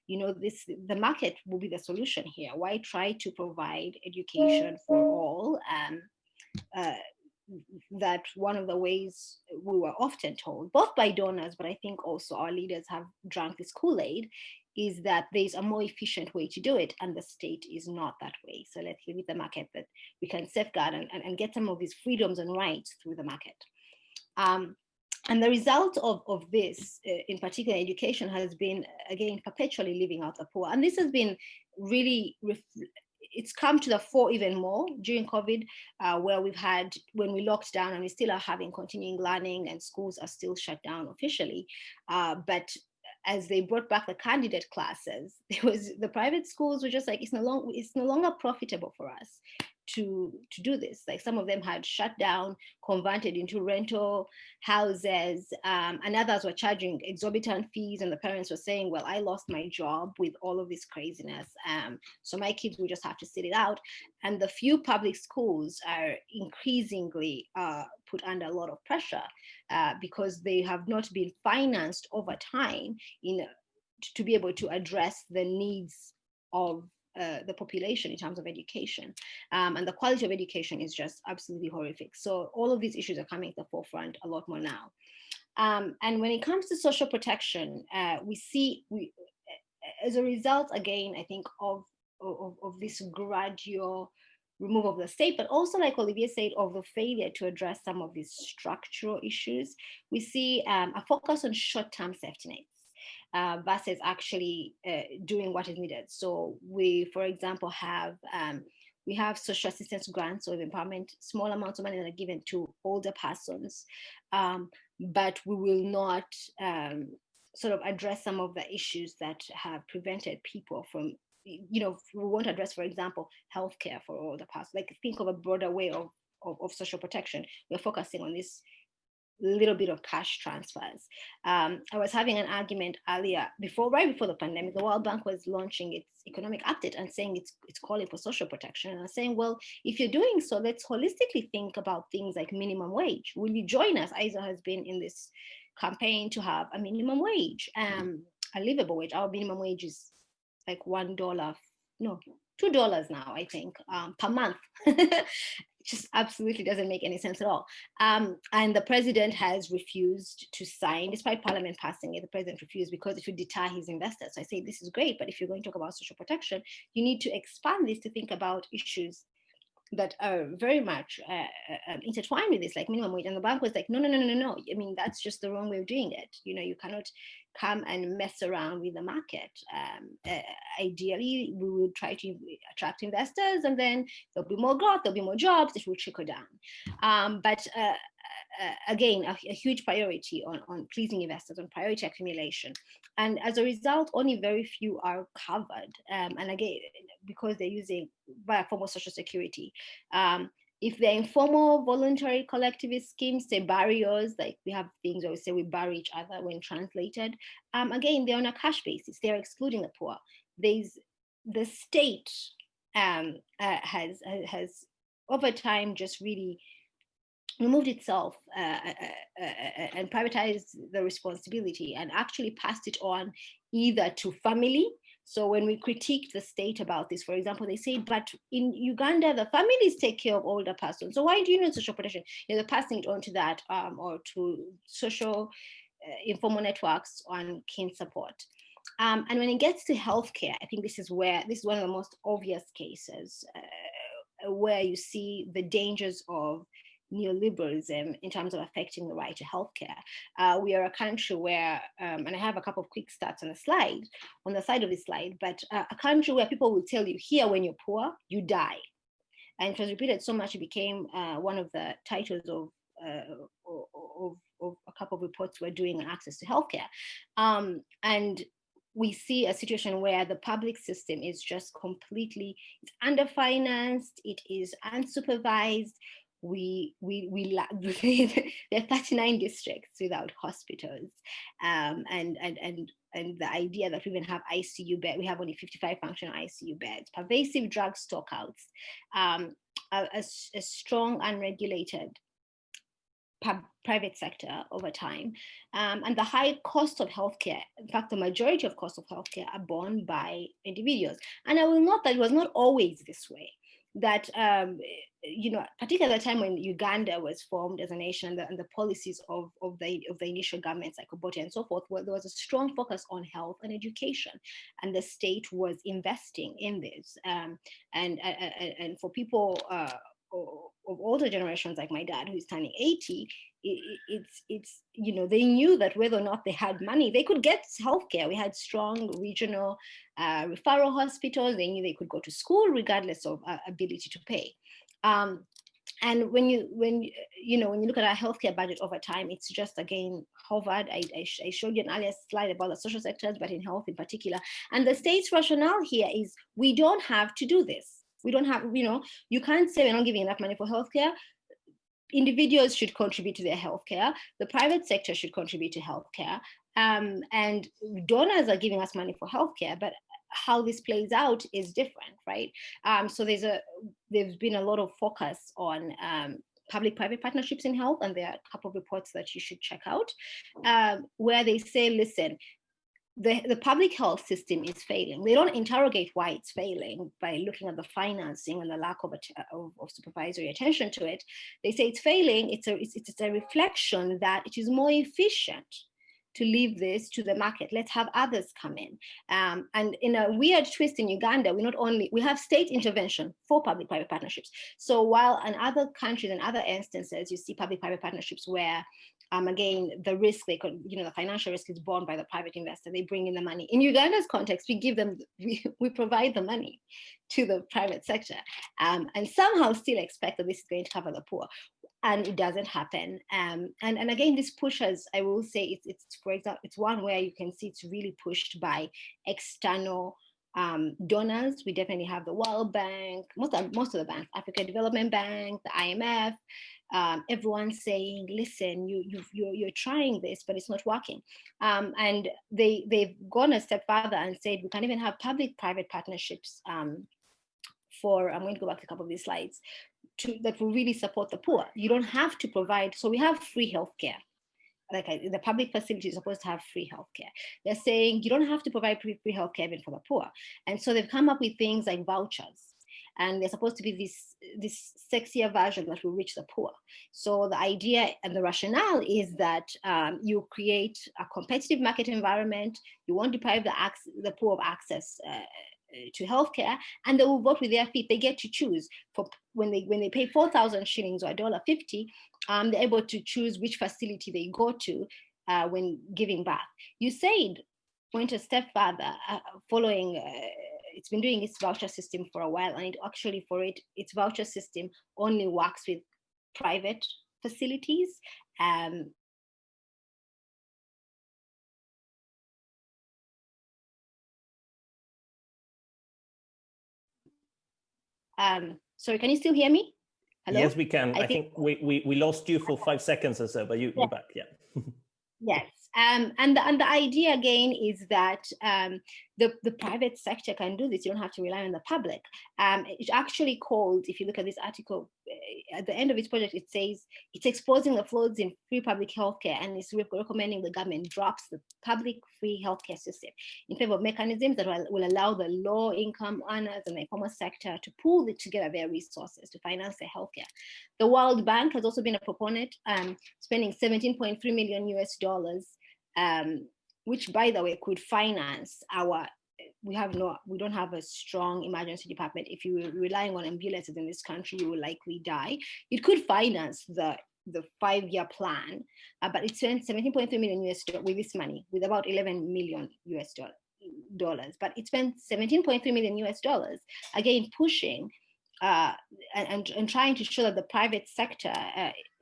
You know, the market will be the solution here. Why try to provide education for all? That one of the ways we were often told, both by donors, but I think also our leaders have drunk this Kool-Aid, is that there's a more efficient way to do it, and the state is not that way. So let's give it the market that we can safeguard and get some of these freedoms and rights through the market. And the result of this, in particular education, has been, again, perpetually living out the poor. And this has been really, it's come to the fore even more during COVID, where when we locked down, and we still are having continuing learning and schools are still shut down officially, but as they brought back the candidate classes, the private schools were just like, it's no longer profitable for us to do this. Like some of them had shut down, converted into rental houses, and others were charging exorbitant fees, and the parents were saying, well, I lost my job with all of this craziness, so my kids will just have to sit it out. And the few public schools are increasingly put under a lot of pressure because they have not been financed over time to be able to address the needs of the population in terms of education. And the quality of education is just absolutely horrific. So all of these issues are coming to the forefront a lot more now. And when it comes to social protection, we as a result, again, I think of this gradual removal of the state, but also, like Olivia said, of the failure to address some of these structural issues, we see a focus on short-term safety nets versus actually doing what is needed. So we, for example, have we have social assistance grants of empowerment, small amounts of money that are given to older persons, but we will not sort of address some of the issues that have prevented people from, we won't address, for example, healthcare for older persons. Like, think of a broader way of social protection. We're focusing on this little bit of cash transfers. I was having an argument earlier, right before the pandemic. The World Bank was launching its economic update and saying it's calling for social protection. And I was saying, well, if you're doing so, let's holistically think about things like minimum wage. Will you join us? ISO has been in this campaign to have a minimum wage, a livable wage. Our minimum wage is like $2 now, I think, per month. Just absolutely doesn't make any sense at all. And the president has refused to sign, despite parliament passing it. The president refused because it would deter his investors. So I say, this is great, but if you're going to talk about social protection, you need to expand this to think about issues that are very much intertwined with this, like minimum wage. And the bank was like, no. I mean, that's just the wrong way of doing it. You cannot come and mess around with the market. Ideally, we would try to attract investors, and then there'll be more growth, there'll be more jobs, it will trickle down. But again, a huge priority on pleasing investors, on priority accumulation. And as a result, only very few are covered. And again, because they're using via form of social security. If they're informal, voluntary, collectivist schemes, say barriers, like we have things where we say we bury each other when translated. Again, they're on a cash basis. They're excluding the poor. The state has over time just really removed itself and privatized the responsibility and actually passed it on either to family. So when we critiqued the state about this, for example, they say, but in Uganda, the families take care of older persons. So why do you need social protection? They're passing it on to that or to social informal networks on kin support. And when it gets to healthcare, I think this is one of the most obvious cases where you see the dangers of neoliberalism in terms of affecting the right to healthcare. We are a country where, and I have a couple of quick stats on the side of the slide, but a country where people will tell you, here, when you're poor, you die. And it was repeated so much, it became one of the titles of a couple of reports we're doing on access to healthcare. And we see a situation where the public system is just completely, it's underfinanced, it is unsupervised. There are 39 districts without hospitals, and the idea that we even have ICU beds, we have only 55 functional ICU beds, pervasive drug stockouts, a strong unregulated private sector over time, and the high cost of healthcare. In fact, the majority of costs of healthcare are borne by individuals. And I will note that it was not always this way. That particularly at the time when Uganda was formed as a nation, and the policies of the initial governments like Obote and so forth, where there was a strong focus on health and education, and the state was investing in this. And for people of older generations like my dad, who's turning 80, it's they knew that whether or not they had money, they could get healthcare. We had strong regional referral hospitals. They knew they could go to school regardless of ability to pay. And when you look at our healthcare budget over time, it's just, again, hovered. I showed you an earlier slide about the social sectors, but in health in particular. And the state's rationale here is we don't have to do this. We don't have, you can't say we're not giving enough money for healthcare. Individuals should contribute to their healthcare. The private sector should contribute to healthcare. And donors are giving us money for healthcare, but how this plays out is different, right? So there's been a lot of focus on public-private partnerships in health, and there are a couple of reports that you should check out, where they say, listen, the public health system is failing. They don't interrogate why it's failing by looking at the financing and the lack of supervisory attention to it. They say it's failing. It's a reflection that it is more efficient to leave this to the market. Let's have others come in. And in a weird twist in Uganda, we have state intervention for public-private partnerships. So while in other countries and other instances, you see public-private partnerships where, again, the risk, the financial risk is borne by the private investor. They bring in the money. In Uganda's context, we provide the money to the private sector, and somehow still expect that this is going to cover the poor. And it doesn't happen. And again, this pushes, I will say, it's for example, it's one where you can see it's really pushed by external donors. We definitely have the World Bank, most of the banks, Africa Development Bank, the IMF, everyone saying, listen, you're trying this, but it's not working. And they've gone a step further and said we can even have public-private partnerships I'm going to go back to a couple of these slides, that will really support the poor. You don't have to provide, so we have free healthcare. The public facility is supposed to have free healthcare. They're saying you don't have to provide free healthcare even for the poor. And so they've come up with things like vouchers. And they're supposed to be this sexier version that will reach the poor. So the idea and the rationale is that you create a competitive market environment. You won't deprive the poor of access to healthcare, and they will vote with their feet. They get to choose. For when they pay 4,000 shillings or $1.50, they're able to choose which facility they go to when giving birth. USAID went a step further, following. It's been doing its voucher system for a while, and its voucher system only works with private facilities. Sorry, can you still hear me? Hello? Yes, we can. I think we lost you for 5 seconds or so, but you're back, yeah. Yes, and the idea again is that the private sector can do this. You don't have to rely on the public. It's actually called, if you look at this article, at the end of its project, it says it's exposing the flaws in free public healthcare, and it's recommending the government drops the public free healthcare system in favor of mechanisms that will allow the low income earners and the informal sector to pool together their resources to finance their healthcare. The World Bank has also been a proponent, spending $17.3 million US, which, by the way, could finance we don't have a strong emergency department. If you were relying on ambulances in this country, you will likely die. It could finance the 5-year plan, but it spent $17.3 million US with this money, with about $11 million US dollars. But it spent $17.3 million US, again pushing and trying to show that the private sector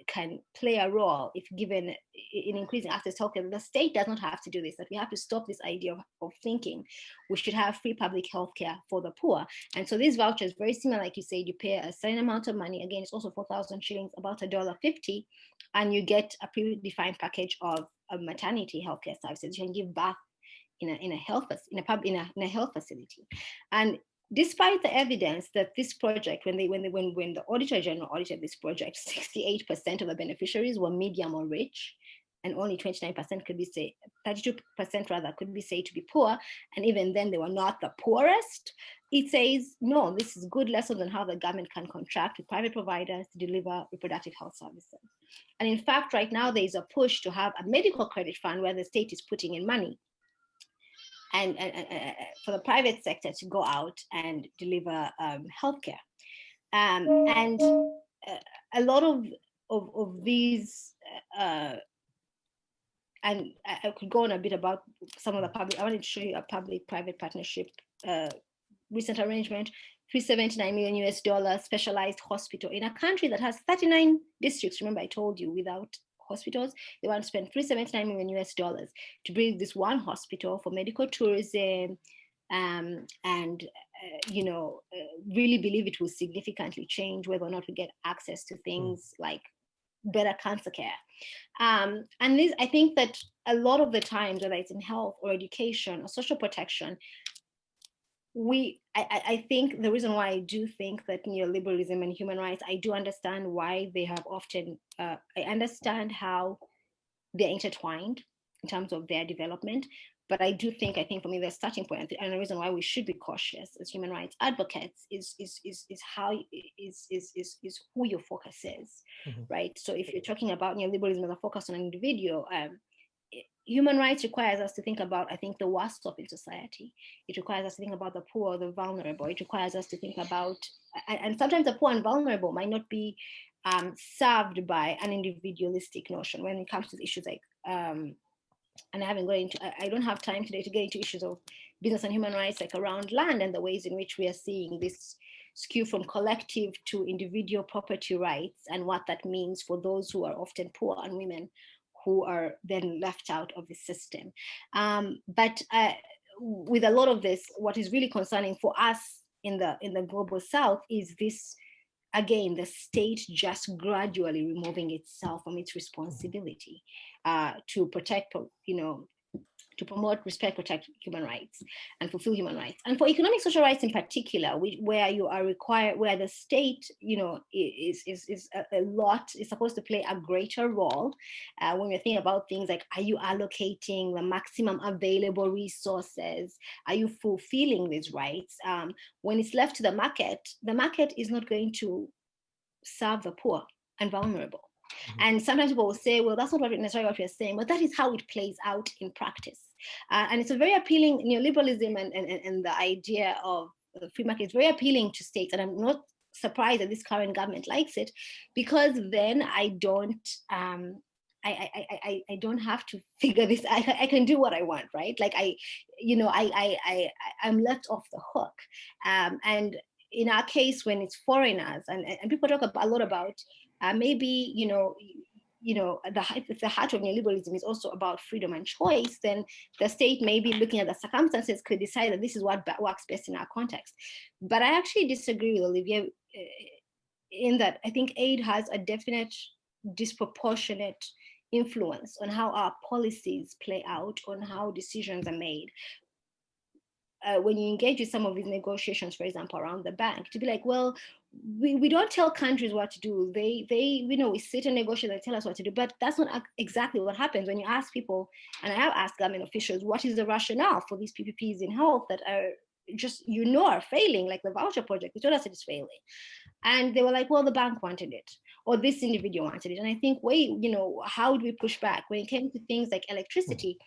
can play a role if given in increasing access to healthcare. The state does not have to do this, that we have to stop this idea of thinking we should have free public healthcare for the poor. And so these vouchers, very similar, like you said, you pay a certain amount of money. Again, it's also 4,000 shillings, about $1.50, and you get a predefined package of maternity healthcare services. You can give birth in a health facility. And despite the evidence that this project, when the Auditor General audited this project, 68% of the beneficiaries were medium or rich, and only 29% could be said, 32% rather, could be said to be poor, and even then they were not the poorest. It says, no, this is good lesson on how the government can contract with private providers to deliver reproductive health services. And in fact, right now there is a push to have a medical credit fund where the state is putting in money and for the private sector to go out and deliver healthcare. And a lot of these, and I could go on a bit about some of the public. I wanted to show you a public-private partnership recent arrangement, $379 million US, specialized hospital in a country that has 39 districts. Remember, I told you, without hospitals, they want to spend $379 million US to build this one hospital for medical tourism, and really believe it will significantly change whether or not we get access to things like better cancer care. And this, I think that a lot of the times, whether it's in health or education or social protection, I think the reason why I do think that neoliberalism and human rights, I do understand why they have often, I understand how they're intertwined in terms of their development, but I think for me, the starting point and the reason why we should be cautious as human rights advocates is who your focus is, right? So if you're talking about neoliberalism as a focus on an individual, human rights requires us to think about, I think, the worst of in society. It requires us to think about the poor, the vulnerable. It requires us to think about, and sometimes the poor and vulnerable might not be served by an individualistic notion when it comes to issues like, and I don't have time today to get into issues of business and human rights, like around land and the ways in which we are seeing this skew from collective to individual property rights and what that means for those who are often poor and women who are then left out of the system. But with a lot of this, what is really concerning for us in the global South is this, again, the state just gradually removing itself from its responsibility to protect, to promote, respect, protect human rights and fulfill human rights. And for economic social rights in particular, where you are required, where the state, is supposed to play a greater role when we're thinking about things like, are you allocating the maximum available resources? Are you fulfilling these rights? When it's left to the market is not going to serve the poor and vulnerable. And sometimes people will say, well, that's not necessarily what we're saying, but that is how it plays out in practice. And it's a very appealing, neoliberalism and the idea of the free market is very appealing to states. And I'm not surprised that this current government likes it, because then I don't have to figure this. I can do what I want, right? Like I'm let off the hook. And in our case, when it's foreigners, and people talk a lot about maybe, if the heart of neoliberalism is also about freedom and choice, then the state, maybe looking at the circumstances, could decide that this is what works best in our context. But I actually disagree with Olivier in that I think aid has a definite disproportionate influence on how our policies play out, on how decisions are made. When you engage with some of these negotiations, for example, around the bank, to be like, well, we don't tell countries what to do. We sit and negotiate and tell us what to do, but that's not exactly what happens when you ask people, and I have asked government officials, what is the rationale for these PPPs in health that are just, are failing, like the voucher project, we told us it is failing. And they were like, well, the bank wanted it, or this individual wanted it. And I think, wait, how do we push back? When it came to things like electricity,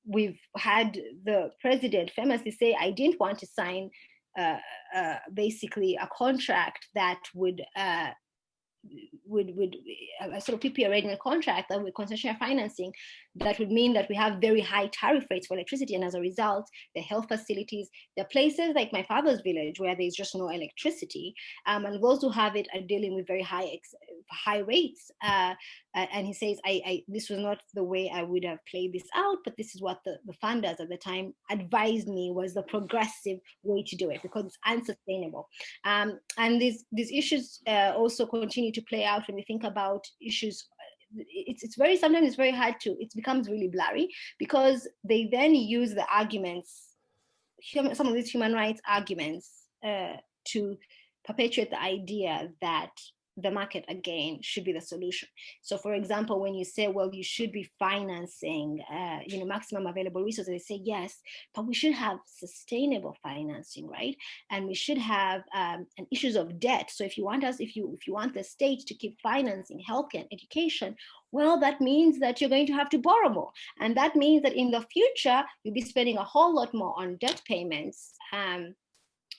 we've had the president famously say, I didn't want to sign basically a contract that would a sort of PPP arrangement contract that with concessionary financing that would mean that we have very high tariff rates for electricity, and as a result, the health facilities, the places like my father's village where there's just no electricity, and those who have it are dealing with very high rates. And he says, this was not the way I would have played this out, but this is what the funders at the time advised me was the progressive way to do it, because it's unsustainable. And these issues also continue to play out when we think about issues. Sometimes it's very hard it becomes really blurry, because they then use the arguments, some of these human rights arguments, to perpetuate the idea that the market, again, should be the solution. So for example, when you say, well, you should be financing maximum available resources, they say yes, but we should have sustainable financing, right? And we should have issues of debt. So if you want the state to keep financing healthcare and education, well, that means that you're going to have to borrow more. And that means that in the future, you'll be spending a whole lot more on debt payments,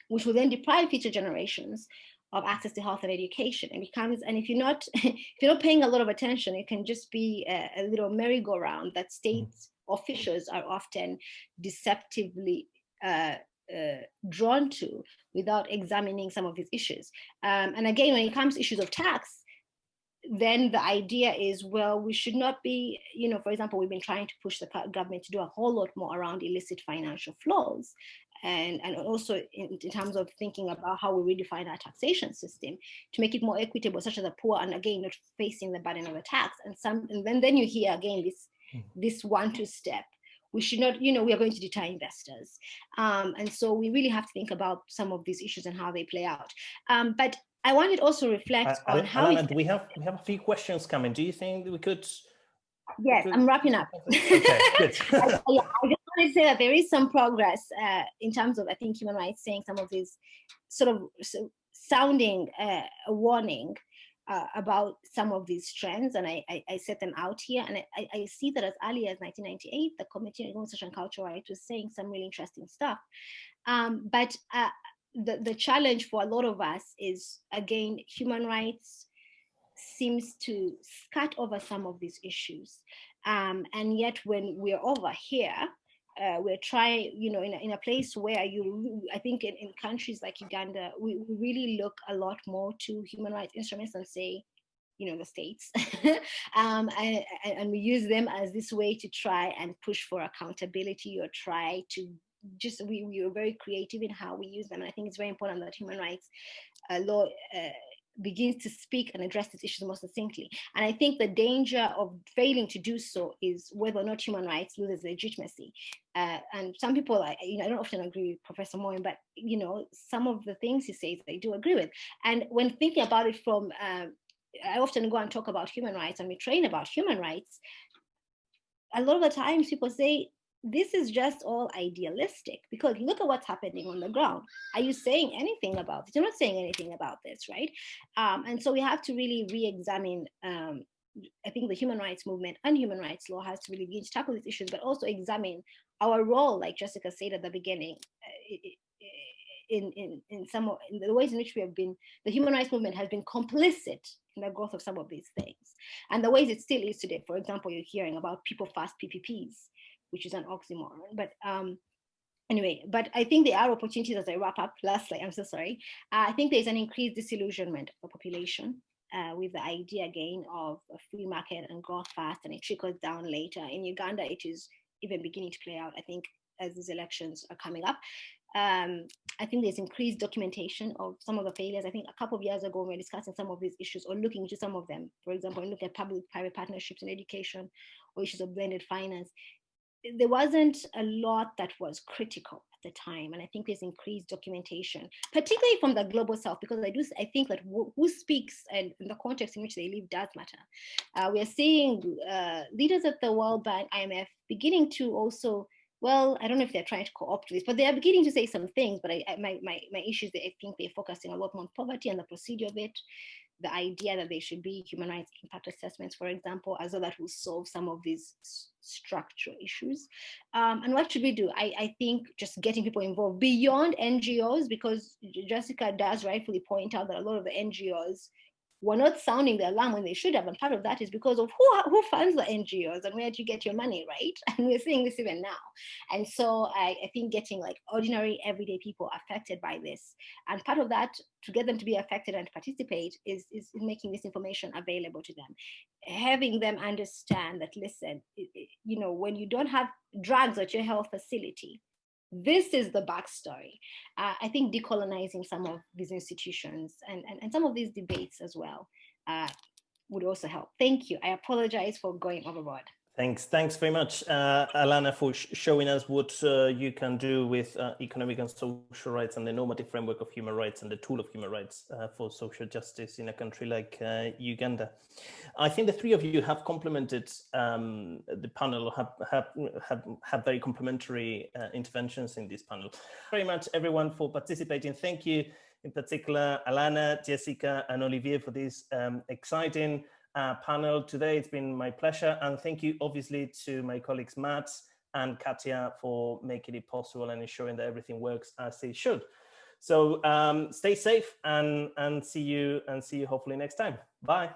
which will then deprive future generations of access to health and education. And if you're not paying a lot of attention, it can just be a little merry-go-round that state officials are often deceptively drawn to without examining some of these issues. And again, when it comes to issues of tax, then the idea is, well, we should not be, for example, we've been trying to push the government to do a whole lot more around illicit financial flows. And also in terms of thinking about how we redefine our taxation system to make it more equitable, such as the poor, and again, not facing the burden of the tax. And then you hear again this 1-2 step. We should not, we are going to deter investors. And so we really have to think about some of these issues and how they play out. But I wanted also to reflect on how we have a few questions coming. Do you think we could? Yes, I'm wrapping up. Okay, good. I just want to say that there is some progress in terms of, I think, human rights saying some of these sort of sounding a warning about some of these trends, and I set them out here. And I see that as early as 1998, the Committee on Social and Cultural Rights was saying some really interesting stuff. But the challenge for a lot of us is, again, human rights seems to skirt over some of these issues. And yet when we're over here, we're trying, in a place where I think in countries like Uganda, we really look a lot more to human rights instruments and say, the states, and we use them as this way to try and push for accountability, or try to just, we are very creative in how we use them. And I think it's very important that human rights law begins to speak and address these issues more succinctly. And I think the danger of failing to do so is whether or not human rights loses legitimacy. And some people, I don't often agree with Professor Moyen, but some of the things he says I do agree with. And when thinking about it from, I often go and talk about human rights, and we train about human rights. A lot of the times people say, this is just all idealistic, because look at what's happening on the ground. Are you saying anything about it? You're not saying anything about this, right? And so we have to really re-examine, I think the human rights movement and human rights law has to really begin to tackle these issues, but also examine our role, like Jessica said at the beginning, in the ways in which we have been, the human rights movement has been complicit in the growth of some of these things, and the ways it still is today. For example, you're hearing about people fast PPPs, which is an oxymoron. But anyway, but I think there are opportunities as I wrap up. Lastly, I'm so sorry. I think there's an increased disillusionment of the population with the idea again of a free market and growth fast, and it trickles down later. In Uganda, it is even beginning to play out, I think, as these elections are coming up. I think there's increased documentation of some of the failures. I think a couple of years ago, we were discussing some of these issues or looking into some of them. For example, look at public-private partnerships in education or issues of blended finance. There wasn't a lot that was critical at the time. And I think there's increased documentation, particularly from the global south, because I think that who speaks and the context in which they live does matter. We are seeing leaders at the World Bank, IMF, beginning to also, well, I don't know if they're trying to co-opt this, but they are beginning to say some things. But my issue is that I think they're focusing a lot more on poverty and the procedure of it. The idea that there should be human rights impact assessments, for example, as though that will solve some of these structural issues. And what should we do? I think just getting people involved beyond NGOs, because Jessica does rightfully point out that a lot of the NGOs were not sounding the alarm when they should have. And part of that is because of who funds the NGOs and where do you get your money, right? And we're seeing this even now. And so I think getting like ordinary, everyday people affected by this. And part of that, to get them to be affected and to participate, is making this information available to them. Having them understand that, listen, when you don't have drugs at your health facility, this is the backstory. I think decolonizing some of these institutions and some of these debates as well would also help. Thank you. I apologize for going overboard. Thanks very much, Alana, for showing us what you can do with economic and social rights and the normative framework of human rights and the tool of human rights for social justice in a country like Uganda. I think the three of you have complemented the panel, have very complementary interventions in this panel. Very much everyone for participating. Thank you in particular, Alana, Jessica, and Olivier for this exciting panel today. It's been my pleasure, and thank you obviously to my colleagues Matt and Katia for making it possible and ensuring that everything works as it should. So stay safe and see you hopefully next time. Bye.